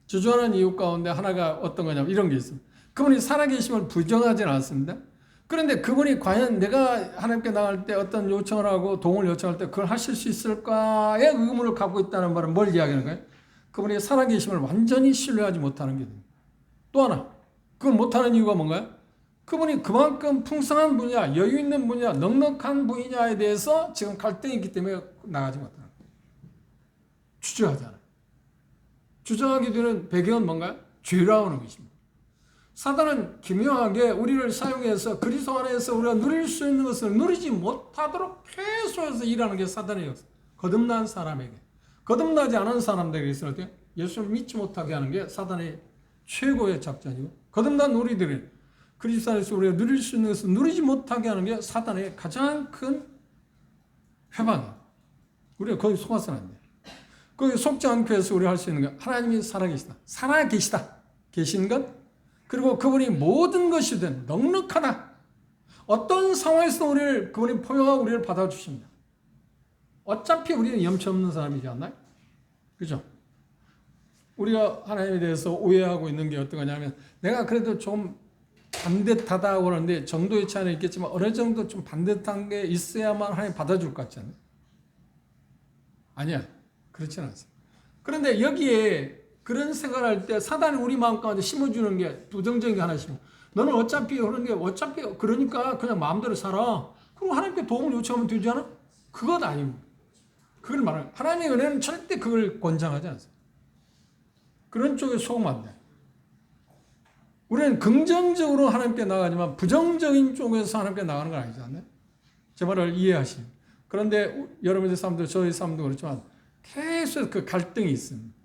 주저하는 이유 가운데 하나가 어떤 거냐면 이런 게 있습니다. 그분이 살아계심을 부정하지는 않습니다. 그런데 그분이 과연 내가 하나님께 나갈 때 어떤 요청을 하고 도움을 요청할 때 그걸 하실 수 있을까의 의문을 갖고 있다는 말은 뭘 이야기하는 거예요? 그분이 살아계심을 완전히 신뢰하지 못하는 게 됩니다. 또 하나, 그걸 못하는 이유가 뭔가요? 그분이 그만큼 풍성한 분이냐, 여유 있는 분이냐, 넉넉한 분이냐에 대해서 지금 갈등이 있기 때문에 나가지 못하는 거예요. 주저하잖아요. 주저하게 되는 배경은 뭔가요? 죄라는 것입니다. 사단은 기묘하게 우리를 사용해서 그리스도 안에서 우리가 누릴 수 있는 것을 누리지 못하도록 계속해서 일하는 게 사단의 역사. 거듭난 사람에게. 거듭나지 않은 사람들에게 있을 때 예수를 믿지 못하게 하는 게 사단의 최고의 작전이고 거듭난 우리들은 그리스도 안에서 우리가 누릴 수 있는 것을 누리지 못하게 하는 게 사단의 가장 큰 회방이에요. 우리가 거기 속아서는 안 돼요. 거기 속지 않고 해서 우리가 할 수 있는 게 하나님이 살아계시다. 살아계시다. 계신 것. 그리고 그분이 모든 것이 된 넉넉하다. 어떤 상황에서 그분이 포용하고 우리를 받아주십니다. 어차피 우리는 염치 없는 사람이지 않나요? 그죠? 우리가 하나님에 대해서 오해하고 있는 게 어떤 거냐면 내가 그래도 좀 반듯하다고 하는데 정도의 차이는 있겠지만 어느 정도 좀 반듯한 게 있어야만 하나님 받아줄 것 같지 않아요? 아니야. 그렇지는 않습니다. 그런데 여기에 그런 생각을 할 때 사단이 우리 마음 가운데 심어주는 게 부정적인 게 하나씩. 너는 어차피 그러니까 그냥 마음대로 살아. 그럼 하나님께 도움을 요청하면 되지 않아? 그것 아닙니다. 그걸 말하는 하나님의 은혜는 절대 그걸 권장하지 않습니다. 그런 쪽에 속으면 안 돼. 우리는 긍정적으로 하나님께 나가지만 부정적인 쪽에서 하나님께 나가는 건 아니지 않나요? 제 말을 이해하시면. 그런데 여러분의 삶도 저의 삶도 그렇지만 계속 그 갈등이 있습니다.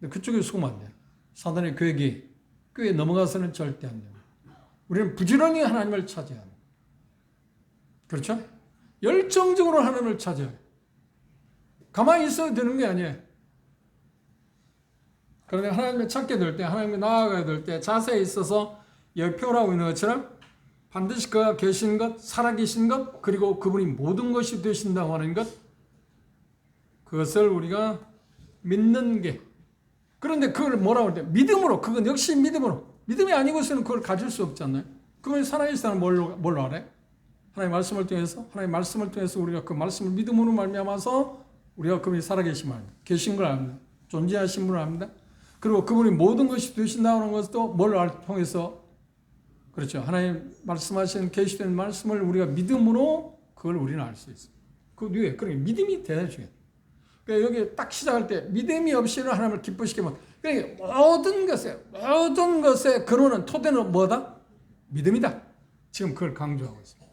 그쪽에 속으면 안 돼요. 사단의 꾀에 넘어가서는 절대 안 됩니다. 우리는 부지런히 하나님을 찾아야 합니다. 그렇죠? 열정적으로 하나님을 찾아야 해요. 가만히 있어야 되는 게 아니에요. 그런데 하나님을 찾게 될 때, 하나님을 나아가야 될 때 자세에 있어서 여기 표현하고 있는 것처럼 반드시 그가 계신 것, 살아계신 것, 그리고 그분이 모든 것이 되신다고 하는 것, 그것을 우리가 믿는 게. 그런데 그걸 뭐라고 하는데? 믿음으로. 그건 역시 믿음으로. 믿음이 아니고서는 그걸 가질 수 없잖아요. 그분이 살아계시다는 뭘로 알아요? 하나님의 말씀을 통해서, 하나님의 말씀을 통해서 우리가 그 말씀을 믿음으로 말미암아서 우리가 그분이 살아계신 말, 계신 걸 압니다. 존재하신 분을 압니다. 그리고 그분이 모든 것이 되신다는 것도 뭘 통해서, 그렇죠. 하나님 말씀하시는 계시된 말씀을 우리가 믿음으로 그걸 우리는 알 수 있어요. 그 위에, 그러니까 믿음이 대단히 중요해요. 그러니까 여기 딱 시작할 때 믿음이 없이는 하나님을 기쁘시키면, 그러니까 모든 것의 근원은, 토대는 뭐다? 믿음이다. 지금 그걸 강조하고 있습니다.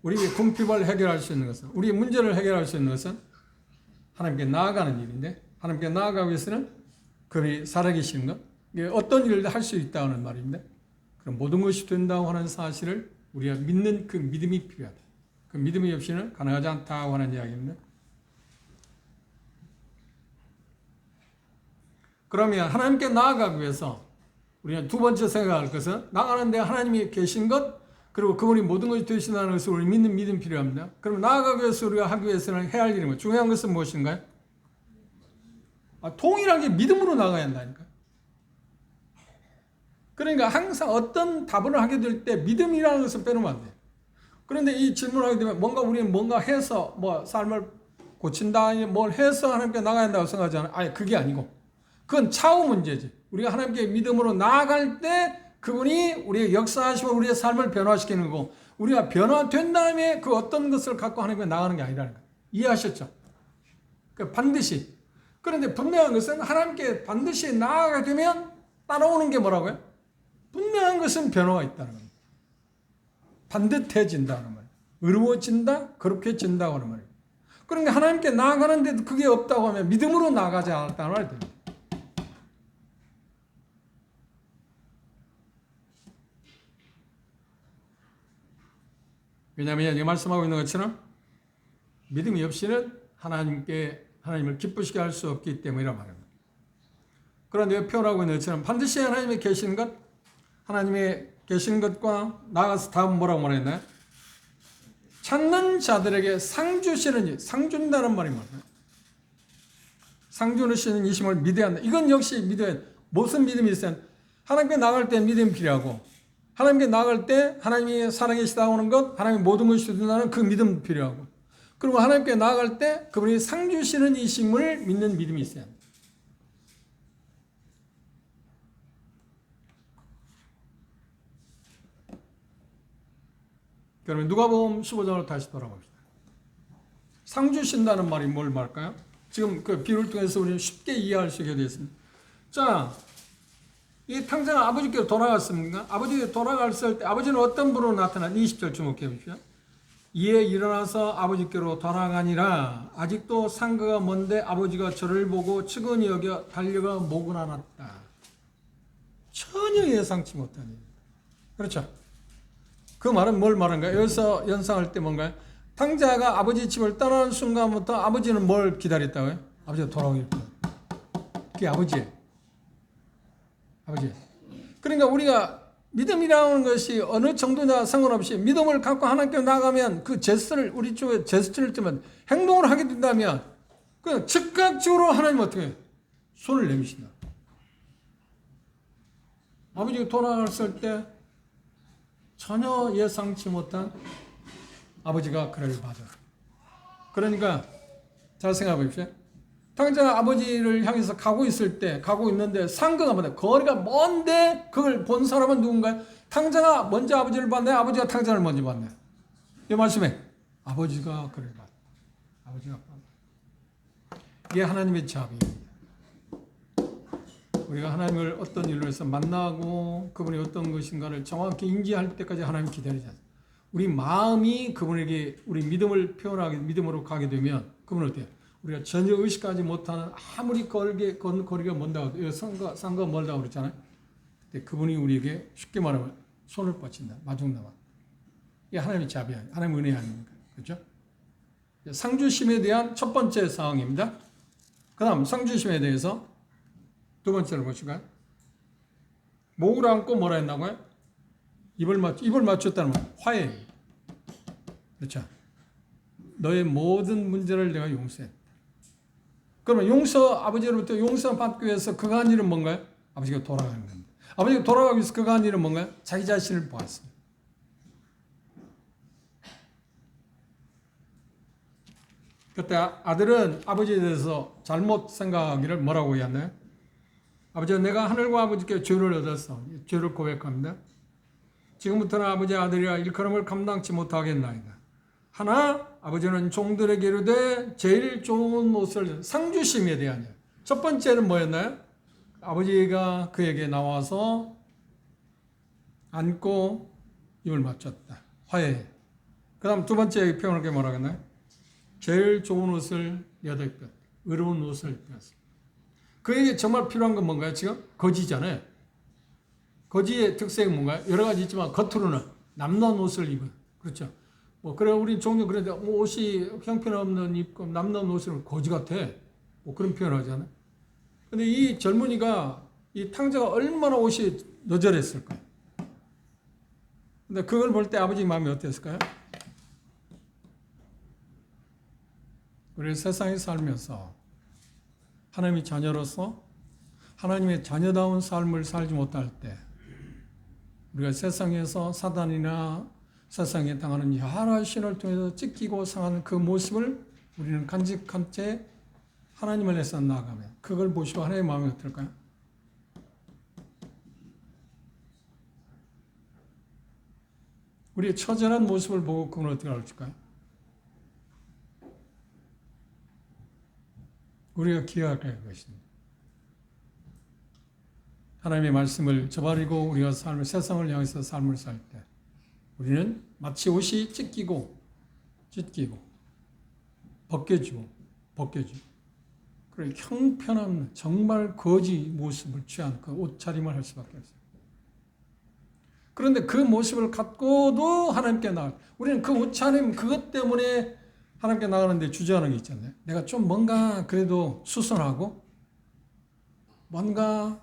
우리의 궁핍을 해결할 수 있는 것은, 우리의 문제를 해결할 수 있는 것은 하나님께 나아가는 일인데, 하나님께 나아가기 위해서는 그분이 살아계시는 것, 어떤 일을 할 수 있다는 말입니다. 그럼 모든 것이 된다고 하는 사실을 우리가 믿는 그 믿음이 필요하다. 그 믿음이 없이는 가능하지 않다고 하는 이야기입니다. 그러면 하나님께 나아가기 위해서 우리는 두 번째 생각할 것은, 나가는데 하나님이 계신 것, 그리고 그분이 모든 것이 되신다는 것을 우리 믿는 믿음이 필요합니다. 그럼 나아가기 위해서 우리가 하기 위해서는 해야 할 일은, 중요한 것은 무엇인가요? 동일하게 믿음으로 나가야 한다니까. 그러니까 항상 어떤 답을 하게 될 때 믿음이라는 것을 빼놓으면 안 돼요. 그런데 이 질문을 하게 되면 우리는 뭔가 해서 삶을 고친다, 뭘 해서 하나님께 나가야 한다고 생각하잖아요. 아니, 그게 아니고. 그건 차후 문제지. 우리가 하나님께 믿음으로 나아갈 때 그분이 우리의 역사하시고 우리의 삶을 변화시키는 거고, 우리가 변화된 다음에 그 어떤 것을 갖고 하나님께 나가는 게 아니라는 거예요. 이해하셨죠? 그러니까 반드시. 그런데 분명한 것은 하나님께 반드시 나아가게 되면 따라오는 게 뭐라고요? 분명한 것은 변화가 있다는 겁니다. 반듯해진다는 말이에요. 의로워진다, 거룩해진다고 하는 말이에요. 그러니까 하나님께 나아가는데도 그게 없다고 하면 믿음으로 나아가지 않았다는 말이 됩니다. 왜냐하면 여기 말씀하고 있는 것처럼 믿음이 없이는 하나님을 기쁘시게 할 수 없기 때문이라 말합니다. 그런데 표현하고 있는 것처럼 반드시 하나님이 계신 것, 하나님의 계신 것과 나아가서 다음 뭐라고 말했나요? 찾는 자들에게 상 주시는 일, 상 준다는 말이 뭐예요? 상 주시는 이심을 믿어야 한다. 이건 역시 믿어야 한다. 무슨 믿음이 있어요? 하나님께 나갈 때 믿음이 필요하고, 하나님께 나갈 때 하나님이 살아계시다고 하는 것, 하나님이 모든 것이 된다는 그 믿음 필요하고, 그리고 하나님께 나아갈 때 그분이 상 주시는 이심을 믿는 믿음이 있어야 합니다. 그러면 누가복음 15장으로 다시 돌아봅시다. 상 주신다는 말이 뭘 말할까요? 지금 그 비유를 통해서 우리는 쉽게 이해할 수 있게 되어 있습니다. 자, 이 탕자가 아버지께로 돌아갔습니까? 아버지께 돌아갔을 때 아버지는 어떤 분으로 나타난 20절 주목해 보십시오. 이에 일어나서 아버지께로 돌아가니라. 아직도 상가가 먼데 아버지가 저를 보고 측은히 여겨 달려가 목을 안았다. 전혀 예상치 못한 일. 그렇죠? 그 말은 뭘 말한가요? 여기서 연상할 때 뭔가요? 탕자가 아버지 집을 떠나는 순간부터 아버지는 뭘 기다렸다고요? 아버지가 돌아오길 기다렸다. 그게 아버지예요. 아버지. 그러니까 우리가 믿음이라는 것이 어느 정도냐 상관없이 믿음을 갖고 하나님께 나가면 그 제스처를, 우리 쪽에 제스처를 뜨면 행동을 하게 된다면 그냥 즉각적으로 하나님 어떻게 해요? 손을 내미신다. 아버지가 돌아갔을 때 전혀 예상치 못한 아버지가 그를 받아. 그러니까 잘 생각해 보십시오. 탕자가 아버지를 향해서 가고 있는데 상가가 먼데, 거리가 먼데 그걸 본 사람은 누군가요? 탕자가 먼저 아버지를 봤나요? 아버지가 탕자를 먼저 봤나요? 이 말씀에 아버지가 그를 봤다. 아버지가 봤다. 이게 하나님의 자비입니다. 우리가 하나님을 어떤 일로 해서 만나고 그분이 어떤 것인가를 정확히 인지할 때까지 하나님 기다리지 않습니다. 우리 마음이 그분에게 우리 믿음을 표현하게, 믿음으로 가게 되면 그분은 어때요? 우리가 전혀 의식하지 못하는, 아무리 거리가 먼다고, 상가 멀다고 그랬잖아요. 근데 그분이 우리에게 쉽게 말하면 손을 뻗친다. 마중나와. 이게 하나님의 자비야. 하나님의 은혜 아닙니까? 그렇죠? 상주심에 대한 첫 번째 사항입니다. 그 다음 상주심에 대해서 두 번째는 무엇인가요? 목을 안고 뭐라 했나고요? 입을 맞췄다는 건 화해. 그렇죠. 너의 모든 문제를 내가 용서했다. 그러면 아버지로부터 용서 받기 위해서 그가 한 일은 뭔가요? 아버지가 돌아가는 겁니다. 아버지가 돌아가기 위해서 그가 한 일은 뭔가요? 자기 자신을 보았습니다. 그때 아들은 아버지에 대해서 잘못 생각하기를 뭐라고 했나요? 아버지, 내가 하늘과 아버지께 죄를 얻었어. 죄를 고백합니다. 지금부터는 아버지 아들이라 일컬음을 감당치 못하겠나이다. 하나, 아버지는 종들에게 이르되 제일 좋은 옷을 상 주심에 대한 일. 첫 번째는 뭐였나요? 아버지가 그에게 나와서 안고 입을 맞췄다. 화해해. 그 다음 두 번째 표현을 뭐라고 했나요? 제일 좋은 옷을 8겹, 의로운 옷을 입혔습니다. 그에게 정말 필요한 건 뭔가요? 지금 거지잖아요. 거지의 특색이 뭔가요? 여러 가지 있지만 겉으로는 남는 옷을 입어. 그렇죠. 그래 우리 종종 그런데 옷이 형편없는 입고 남는 옷을 거지 같아. 그런 표현을 하잖아요. 근데 이 젊은이가 이 탕자가 얼마나 옷이 너절했을까요? 근데 그걸 볼 때 아버지 마음이 어땠을까요? 우리 세상에 살면서 하나님의 자녀로서 하나님의 자녀다운 삶을 살지 못할 때 우리가 세상에서 사단이나 세상에 당하는 여러 신을 통해서 찢기고 상하는 그 모습을 우리는 간직한 채 하나님을 위해서 나아가면 그걸 보시고 하나님의 마음이 어떨까요? 우리의 처절한 모습을 보고 그건 어떻게 할까요? 우리가 기억해야 할 것입니다. 하나님의 말씀을 저버리고 우리가 세상을 향해서 삶을 살 때 우리는 마치 옷이 찢기고 벗겨지고 그리고 형편없는 정말 거지 모습을 취한 그 옷차림을 할 수밖에 없어요. 그런데 그 모습을 갖고도 하나님께 나가. 우리는 그 옷차림 그것 때문에 하나님께 나가는데 주저하는 게 있잖아요. 내가 좀 뭔가 그래도 수선하고 뭔가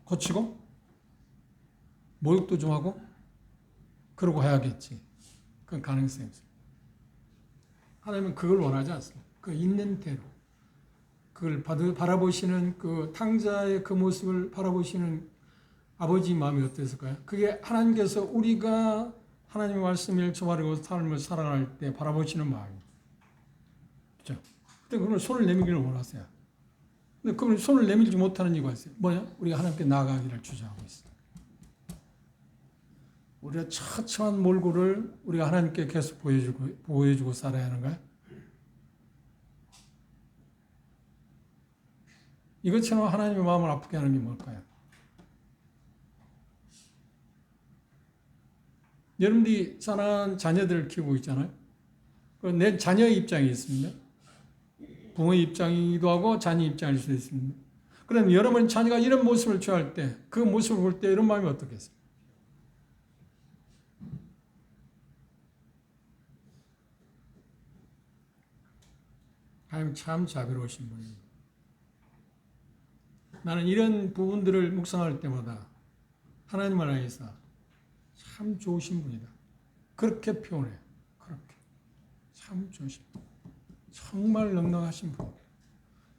고치고 모욕도 좀 하고 그러고 해야겠지. 그건 가능성이 없어요. 하나님은 그걸 원하지 않습니다. 그 있는 대로 그걸 바라보시는 그 탕자의 그 모습을 바라보시는 아버지 마음이 어땠을까요? 그게 하나님께서 우리가 하나님의 말씀을 저버리고 삶을 살아갈 때 바라보시는 마음입니다. 그렇죠? 근데 그걸 손을 내밀기를 원하세요. 근데 그걸 손을 내밀지 못하는 이유가 있어요. 뭐냐? 우리가 하나님께 나아가기를 주저하고 있어요. 우리가 처참한 몰골을 우리가 하나님께 계속 보여주고 살아야 하는 거야? 이것처럼 하나님의 마음을 아프게 하는 게 뭘까요? 여러분들이 사랑하는 자녀들을 키우고 있잖아요. 내 자녀의 입장이 있습니다. 부모의 입장이기도 하고 자녀 입장일 수도 있습니다. 그럼 여러분 자녀가 이런 모습을 취할 때 그 모습을 볼 때 이런 마음이 어떻겠어요? 하나님 참 자비로우신 분입니다. 나는 이런 부분들을 묵상할 때마다 하나님 안에서 참 좋으신 분이다. 그렇게 표현해요. 그렇게. 참 좋으신 분. 정말 넉넉하신 분.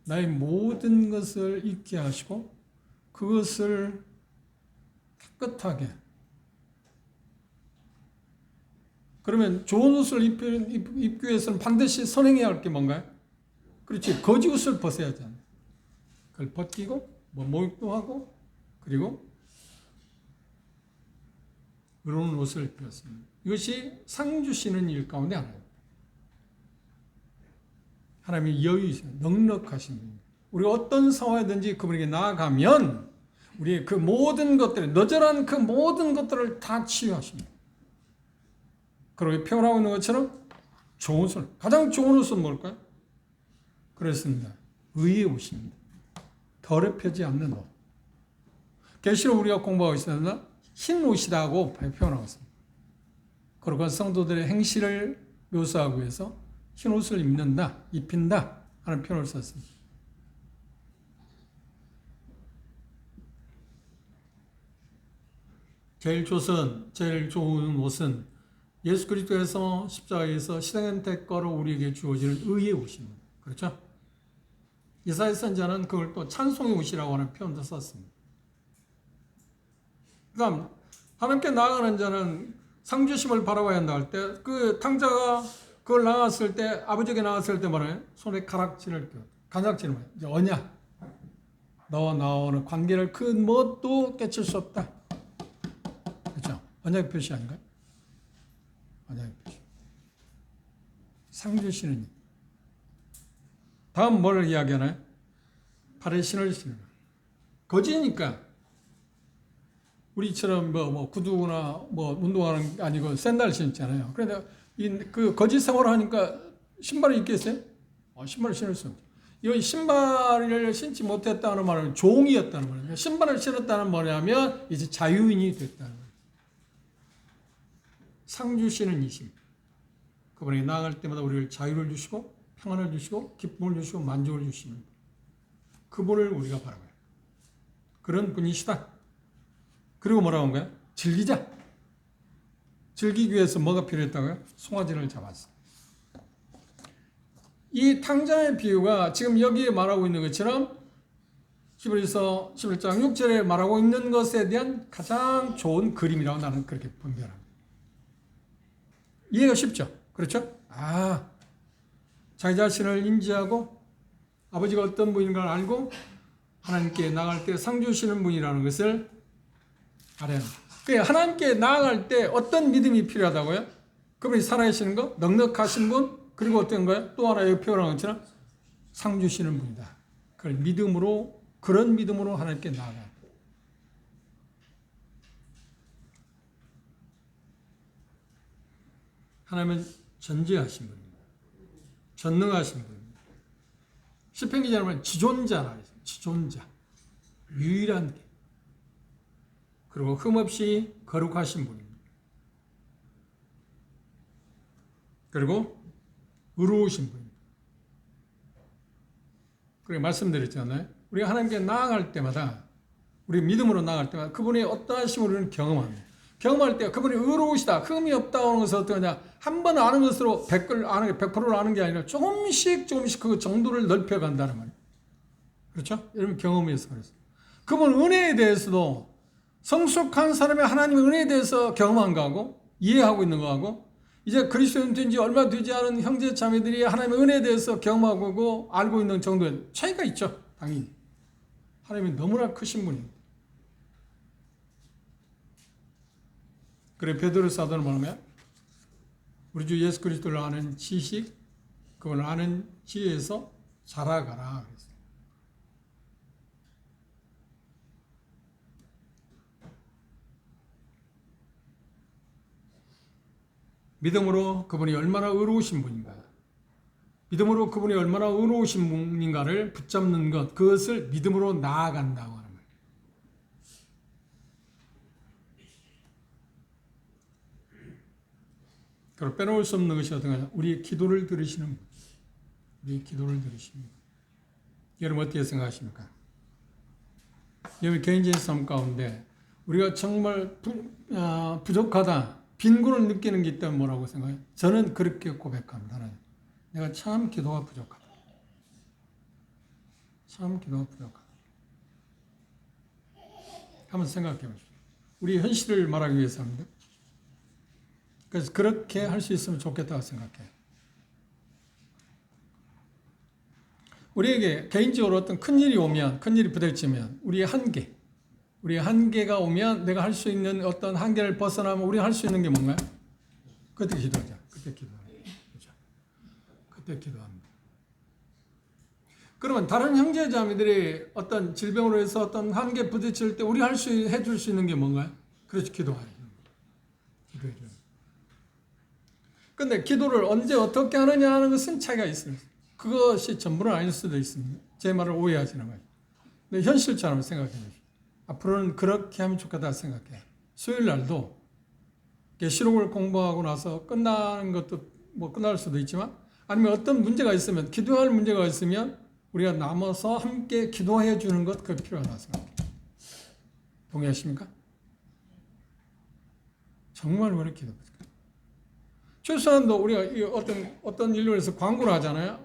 나의 모든 것을 잊게 하시고 그것을 깨끗하게. 그러면 좋은 옷을 입기 위해서는 반드시 선행해야 할 게 뭔가요? 그렇지. 거지 옷을 벗어야 하잖아요. 그걸 벗기고 모욕도 하고 그리고 의로운 옷을 입혔습니다. 이것이 상 주시는 일 가운데 하나입니다. 하나님의 여유이세요. 넉넉하신 분입니다. 우리가 어떤 상황이든지 그분에게 나아가면 우리의 그 모든 것들, 너절한 그 모든 것들을 다 치유하십니다. 그러고 표현하고 있는 것처럼 좋은 옷을, 가장 좋은 옷은 뭘까요? 그렇습니다. 의의 옷입니다. 더럽혀지 않는 옷. 계시록 우리가 공부하고 있었나? 흰 옷이라고 표현하고 있습니다. 그리고 성도들의 행실을 묘사하기 위해서 흰 옷을 입힌다 하는 표현을 썼습니다. 제일 좋은 옷은 예수 그리스도에서 십자가에서 희생한 대가로 우리에게 주어지는 의의 옷입니다. 그렇죠? 이사야 선지자는 그걸 또 찬송의 옷이라고 하는 표현도 썼습니다. 그다음 하나님께 나아가는 자는 상 주심을 바라봐야 한다 할 때 그 탕자가 그걸 나갔을 때 아버지에게 나갔을 때 뭐래요? 손에 가락지를 껴. 가락지는 뭐예요? 이제 언약. 너와 나와는 관계를 그 무엇도 깨칠 수 없다. 그렇죠? 언약의 표시 아닌가요? 언약의 표시. 상 주시는 다음 뭘 이야기하나요? 발에 신을 신는 거지니까 우리처럼 뭐 구두나 뭐 운동하는 게 아니고 샌들 신잖아요. 그런데 그 거짓 생활을 하니까 신발을 입겠어요? 신발을 신을 수 없죠. 이 신발을 신지 못했다는 말은 종이었다는 말이에요. 신발을 신었다는 뭐냐면 이제 자유인이 됐다는 거예요. 상 주시는 이심. 그분이 나아갈 때마다 우리를 자유를 주시고 평안을 주시고 기쁨을 주시고 만족을 주시는 그분을 우리가 바라봐요. 그런 분이시다. 그리고 뭐라고 한 거야? 즐기자. 즐기기 위해서 뭐가 필요했다고요? 송아지를 잡았어. 이 탕자의 비유가 지금 여기에 말하고 있는 것처럼 히브리서 11장 6절에 말하고 있는 것에 대한 가장 좋은 그림이라고 나는 그렇게 분별합니다. 이해가 쉽죠? 그렇죠? 자기 자신을 인지하고 아버지가 어떤 분인가를 알고 하나님께 나아갈 때 상 주시는 분이라는 것을 알아야 합니다. 하나님께 나아갈 때 어떤 믿음이 필요하다고요? 그분이 살아계시는 거, 넉넉하신 분, 그리고 어떤 거예요? 또 하나 여기 표현한 것처럼 상 주시는 분이다. 그걸 믿음으로, 그런 믿음으로 하나님께 나아가야 합니다. 하나님은 전지하신 분입니다. 전능하신 분입니다. 시편 기자는 말은 지존자라 했어요. 지존자. 유일한 게. 그리고 흠없이 거룩하신 분입니다. 그리고 의로우신 분입니다. 그리고 말씀드렸잖아요. 우리가 하나님께 나아갈 때마다, 우리 믿음으로 나아갈 때마다 그분의 어떠하심을 우리는 경험합니다. 경험할 때 그분이 의로우시다, 흠이 없다는 것은 어떠냐, 한 번 아는 것으로 100%를 아는 게 아니라 조금씩 그 정도를 넓혀간다는 말이에요. 그렇죠? 여러분 경험에서 그랬어요. 그분 은혜에 대해서도 성숙한 사람의 하나님의 은혜에 대해서 경험한 거하고 이해하고 있는 거하고 이제 그리스도인 된 지 얼마 되지 않은 형제 자매들이 하나님의 은혜에 대해서 경험하고 알고 있는 정도의 차이가 있죠. 당연히. 하나님이 너무나 크신 분입니다. 그래 베드로 사도는 뭐냐면 우리 주 예수 그리스도를 아는 지식, 그걸 아는 지혜에서 자라가라 그랬어요. 믿음으로 그분이 얼마나 의로우신 분인가, 믿음으로 그분이 얼마나 의로우신 분인가를 붙잡는 것, 그것을 믿음으로 나아간다고 하는 거예요. 그리고 빼놓을 수 없는 것이 어떤 거냐, 우리의 기도를 들으시는 분, 우리의 기도를 들으시는 분. 여러분 어떻게 생각하십니까? 여러분 개인적인 삶 가운데 우리가 정말 부족하다, 빈곤을 느끼는 게 있다면 뭐라고 생각해요? 저는 그렇게 고백합니다. 하나님, 내가 참 기도가 부족하다. 참 기도가 부족하다. 한번 생각해 보십시오. 우리 현실을 말하기 위해서입니다. 그래서 그렇게 할 수 있으면 좋겠다고 생각해요. 우리에게 개인적으로 어떤 큰일이 오면, 큰일이 부닥치면 우리의 한계가 오면 내가 할 수 있는 어떤 한계를 벗어나면 우리가 할 수 있는 게 뭔가요? 그때 기도하자. 그때 기도합니다. 그렇죠? 그때 기도합니다. 그러면 다른 형제자매들이 어떤 질병으로 해서 어떤 한계에 부딪힐 때 우리 해줄 수 있는 게 뭔가요? 그렇죠. 기도하죠. 기도해줘요. 근데 기도를 언제 어떻게 하느냐 하는 것은 차이가 있습니다. 그것이 전부는 아닐 수도 있습니다. 제 말을 오해하시는 거예요. 근데 현실처럼 생각해 보십시오. 앞으로는 그렇게 하면 좋겠다 생각해. 수요일 날도 계시록을 공부하고 나서 끝나는 것도 뭐 끝날 수도 있지만 아니면 어떤 문제가 있으면, 기도할 문제가 있으면 우리가 남아서 함께 기도해 주는 것, 그게 필요하다고 생각해요. 동의하십니까? 정말 그렇게 기도합니다. 최소한도 우리가 어떤 일로 해서 광고를 하잖아요.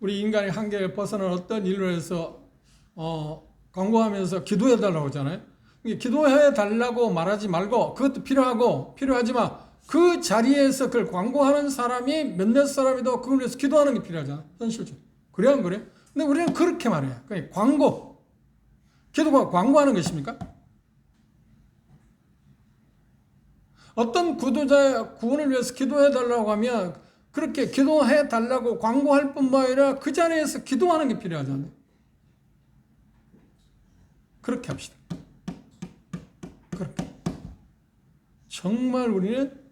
우리 인간의 한계를 벗어난 어떤 일로 해서 광고하면서 기도해 달라고 하잖아요. 기도해 달라고 말하지 말고 그것도 필요하지만 그 자리에서 그걸 광고하는 사람이 몇몇 사람이도 그걸 위해서 기도하는 게 필요하잖아. 현실적으로. 그래 안 그래? 근데 우리는 그렇게 말해요. 그러니까 기도가 광고하는 것입니까? 어떤 구도자의 구원을 위해서 기도해 달라고 하면 그렇게 기도해 달라고 광고할 뿐만 아니라 그 자리에서 기도하는 게 필요하잖아요. 그렇게 합시다. 그렇게. 정말 우리는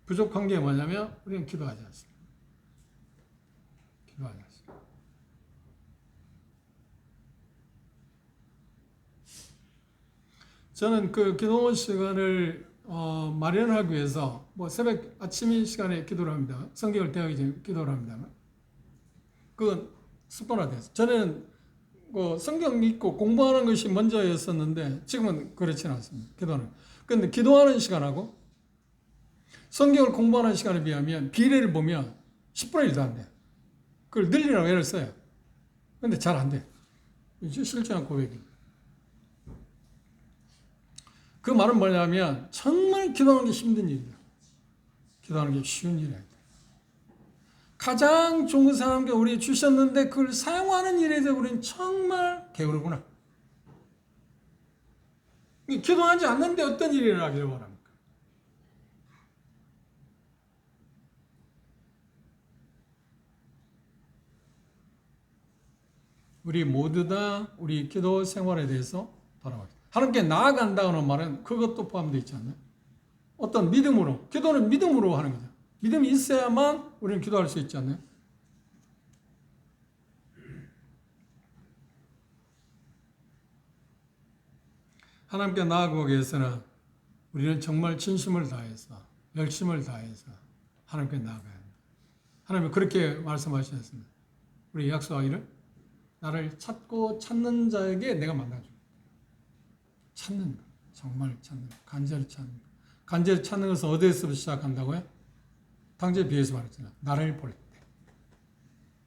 부족한 게 뭐냐면 우리는 기도하지 않습니다. 기도하지 않습니다. 저는 그 기도 시간을 마련하기 위해서 새벽 아침 시간에 기도를 합니다. 성경을 대하기 전에 기도를 합니다. 그건 습관화돼서 저는 성경 읽고 공부하는 것이 먼저였었는데 지금은 그렇지는 않습니다. 기도는. 그런데 기도하는 시간하고 성경을 공부하는 시간에 비하면 비례를 보면 10분의 1도 안 돼요. 그걸 늘리라고 애를 써요. 그런데 잘 안 돼요. 실제한 고백입니다. 그 말은 뭐냐면 정말 기도하는 게 힘든 일이다. 기도하는 게 쉬운 일이 아니다. 가장 좋은 사람께 우리 주셨는데 그걸 사용하는 일에 대해서 우리는 정말 게으르구나. 기도하지 않는데 어떤 일이 일어나기를 원합니까? 우리 모두 다 우리 기도 생활에 대해서 돌아갑니다. 하나님께 나아간다는 말은 그것도 포함되어 있지 않나요? 어떤 믿음으로, 기도는 믿음으로 하는 거죠. 믿음이 있어야만 우리는 기도할 수 있지 않나요? 하나님께 나아가기 위해서는 우리는 정말 진심을 다해서, 열심을 다해서 하나님께 나아가야 합니다. 하나님은 그렇게 말씀하셨습니다. 우리 약속하기를 나를 찾고 찾는 자에게 내가 만나주고 찾는 거, 정말 찾는 거, 간절히 찾는 거. 간절히 찾는 것은 어디에서 시작한다고요? 당시에 비해서 말했잖아요. 나를 볼 때.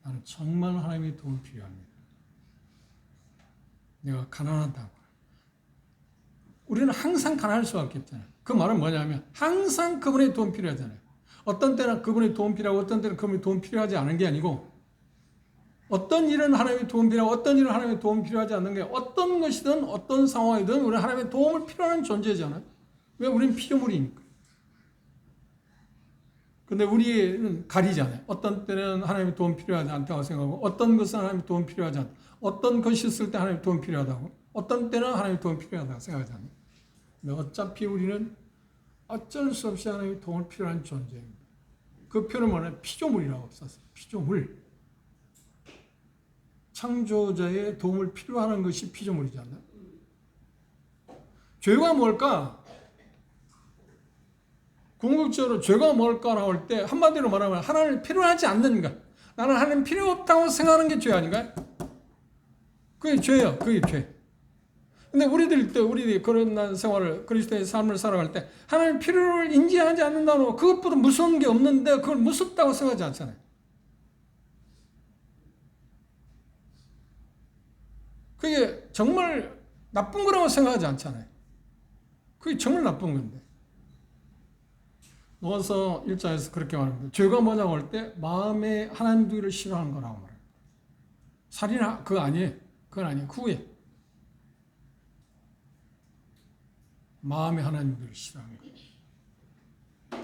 나는 정말 하나님의 도움이 필요합니다. 내가 가난하다고. 우리는 항상 가난할 수밖에 없잖아요. 그 말은 뭐냐면 항상 그분의 도움 필요하잖아요. 어떤 때는 그분의 도움 필요하고 어떤 때는 그분의 도움 필요하지 않은 게 아니고 어떤 일은 하나님의 도움 필요하고 어떤 일은 하나님의 도움 필요하지 않는 게 어떤 것이든 어떤 상황이든 우리는 하나님의 도움을 필요한 존재잖아요. 왜? 우리는 피조물이니까. 근데 우리는 가리잖아요. 어떤 때는 하나님의 도움 필요하지 않다고 생각하고 어떤 것은 하나님의 도움 필요하지 않다. 어떤 것이 있을 때 하나님의 도움 필요하다고 어떤 때는 하나님의 도움 필요하다고 생각하잖아요. 근데 어차피 우리는 어쩔 수 없이 하나님의 도움을 필요한 존재입니다. 그 표현을 뭐냐면 피조물이라고 썼어요. 피조물. 창조자의 도움을 필요하는 것이 피조물이잖아요. 죄가 뭘까? 궁극적으로 죄가 뭘까 나올 때 한마디로 말하면 하나님을 필요하지 않는가? 나는 하나님 필요 없다고 생각하는 게 죄 아닌가요? 그게 죄예요. 그게 죄. 근데 우리들이 그런 생활을 그리스도의 삶을 살아갈 때 하나님 필요를 인지하지 않는다고 그것보다 무서운 게 없는데 그걸 무섭다고 생각하지 않잖아요. 그게 정말 나쁜 거라고 생각하지 않잖아요. 그게 정말 나쁜 건데. 로마서 1장에서 그렇게 말합니다. 죄가 뭐냐고 할 때 마음에 하나님 두기를 싫어하는 거라고 말합니다. 살인하 그거 아니에요. 그건 아니에요. 후회. 마음에 하나님 두기를 싫어하는 거예요.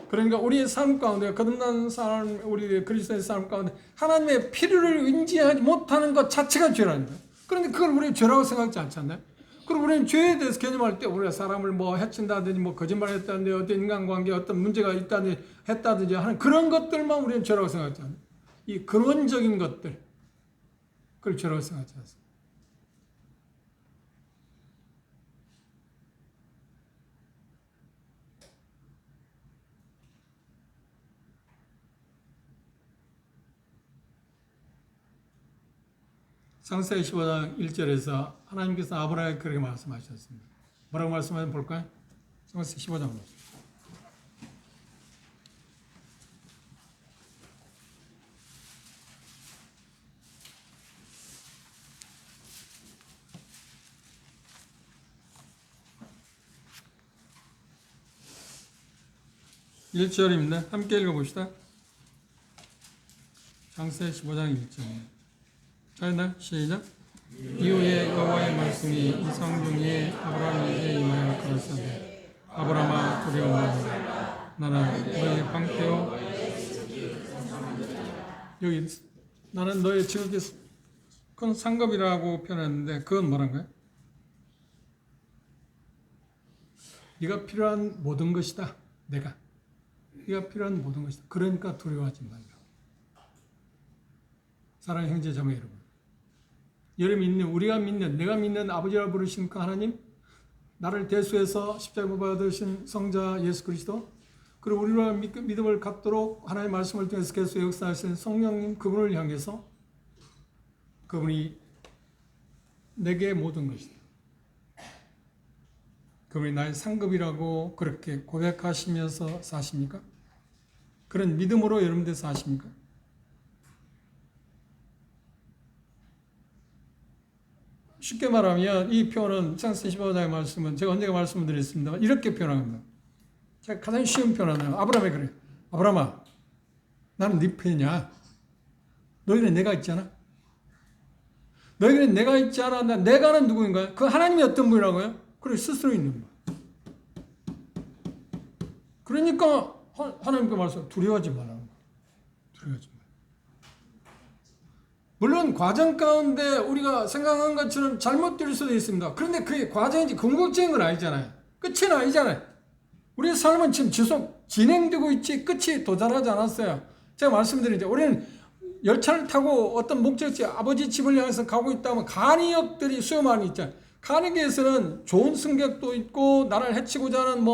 그러니까 우리의 삶 가운데 거듭난 삶, 우리 그리스도의 삶 가운데 하나님의 필요를 인지하지 못하는 것 자체가 죄라는 거예요. 그런데 그걸 우리 죄라고 생각하지 않잖아요. 그럼 우리는 죄에 대해서 개념할 때 우리가 사람을 해친다든지 거짓말했다든지 어떤 인간관계에 어떤 문제가 있다든지 했다든지 하는 그런 것들만 우리는 죄라고 생각하잖아요. 이 근원적인 것들 그걸 죄라고 생각하지 않습니다. 창세기 15장 1절에서 하나님께서 아브라함에게 그렇게 말씀하셨습니다. 뭐라고 말씀하셨는지 볼까요? 창세기 15장. 1절입니다. 함께 읽어봅시다. 창세기 15장 1절입니다. 자, 있나? 시작. 이후에 여호와의 말씀이 이상 중에 아브라함에게 임하여 가라사대 아브라함아 두려워 말라. 나는 너의 방패요. 여기 나는 너의 지극히 큰 상급이라고 표현했는데 그건 뭐란가요? 네가 필요한 모든 것이다. 네가 필요한 모든 것이다. 그러니까 두려워하지 말라. 사랑하는 형제 자매 여러분, 우리가 믿는, 내가 믿는 아버지라 부르신 그 하나님, 나를 대수해서 십자가 못 받으신 성자 예수 그리스도, 그리고 우리가 믿음을 갖도록 하나님의 말씀을 통해서 계속 역사하시는 성령님, 그분을 향해서 그분이 내게 모든 것이다. 그분이 나의 상급이라고 그렇게 고백하시면서 사십니까? 그런 믿음으로 여러분들 사십니까? 쉽게 말하면 이 표현은 창세기 15장의 말씀은 제가 언젠가 말씀을 드렸습니다만 이렇게 표현합니다. 제가 가장 쉬운 표현은 아브라함이 그래요. 아브라함아, 나는 네 편이야. 너희는 내가 있잖아. 너희는 내가 있지 않아. 내가는 누구인가요? 그 하나님이 어떤 분이라고요? 그래, 스스로 있는 분. 그러니까 하나님께 말씀 두려워하지 말라는 거예요. 두려워하지 말라. 물론 과정 가운데 우리가 생각한 것처럼 잘못될 수도 있습니다. 그런데 그게 과정인지 궁극적인 건 아니잖아요. 끝은 아니잖아요. 우리의 삶은 지금 계속 진행되고 있지 끝이 도달하지 않았어요. 제가 말씀드리죠. 우리는 열차를 타고 어떤 목적지 아버지 집을 향해서 가고 있다면 간이역들이 수요 많이 있잖아요. 간이역에서는 좋은 승객도 있고 나를 해치고자 하는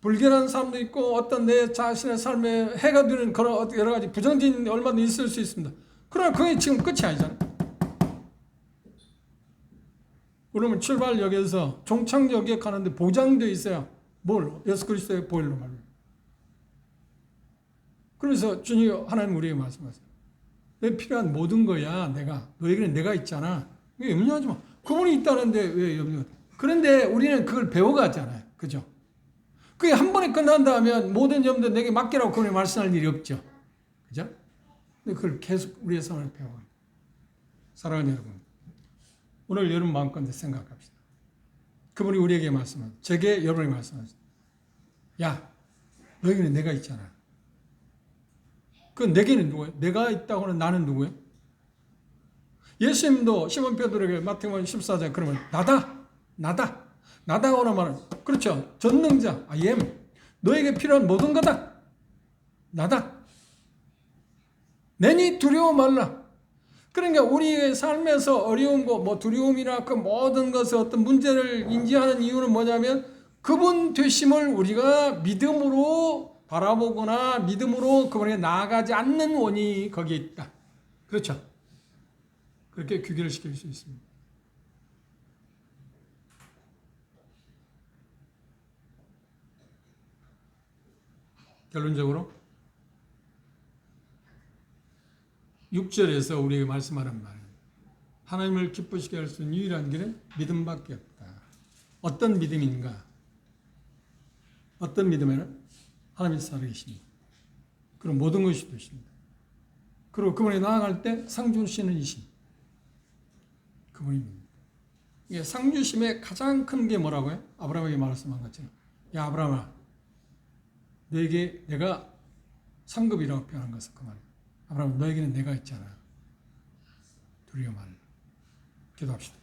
불결한 사람도 있고 어떤 내 자신의 삶에 해가 되는 그런 여러 가지 부정적인 얼마든지 있을 수 있습니다. 그러나 그게 지금 끝이 아니잖아요. 그러면 출발역에서 종착역에 가는데 보장되어 있어요. 뭘? 예수 그리스도의 보혈로 말로. 그래서 주님 하나님 우리에게 말씀하세요. 내 필요한 모든 거야. 너에게는 내가 있잖아. 왜 염려하지 마. 그분이 있다는데 왜 염려해? 그런데 우리는 그걸 배워가잖아요. 그죠? 그게 한 번에 끝난다 하면 모든 점도 내게 맡기라고 그분이 말씀할 일이 없죠. 그죠? 근데 그걸 계속 우리의 삶을 배워요. 사랑하는 여러분, 오늘 여러분 마음껏 생각합시다. 그분이 우리에게 말씀하세요. 제게 여러분이 말씀하세요. 야, 너에게는 내가 있잖아. 그 내게는 누구예요? 내가 있다고 하는 나는 누구예요? 예수님도 시몬 베드로에게 마태복음 14장 그러면 나다고 하는 말은 그렇죠. 전능자 I am. 너에게 필요한 모든 거다. 나다. 내니 두려워 말라. 그러니까 우리의 삶에서 어려운 거, 두려움이나 그 모든 것을 어떤 문제를 인지하는 이유는 뭐냐면 그분 되심을 우리가 믿음으로 바라보거나 믿음으로 그분에게 나아가지 않는 원인이 거기에 있다. 그렇죠. 그렇게 규결을 시킬 수 있습니다. 결론적으로 6절에서 우리에게 말씀하는 말, 하나님을 기쁘시게 할 수 있는 유일한 길은 믿음밖에 없다. 어떤 믿음인가? 어떤 믿음에는 하나님이 살아계십니다. 그럼 모든 것이 되십니다. 그리고 그분에 나아갈 때 상 주시는 이심, 그분입니다. 이게 상 주심의 가장 큰 게 뭐라고요? 아브라함에게 말씀한 것처럼, 야 아브라함아, 너에게 내가 상급이라고 표현한 것은 그 말이에요. 아브라함, 너에게는 내가 있잖아. 두려워 말라. 기도합시다.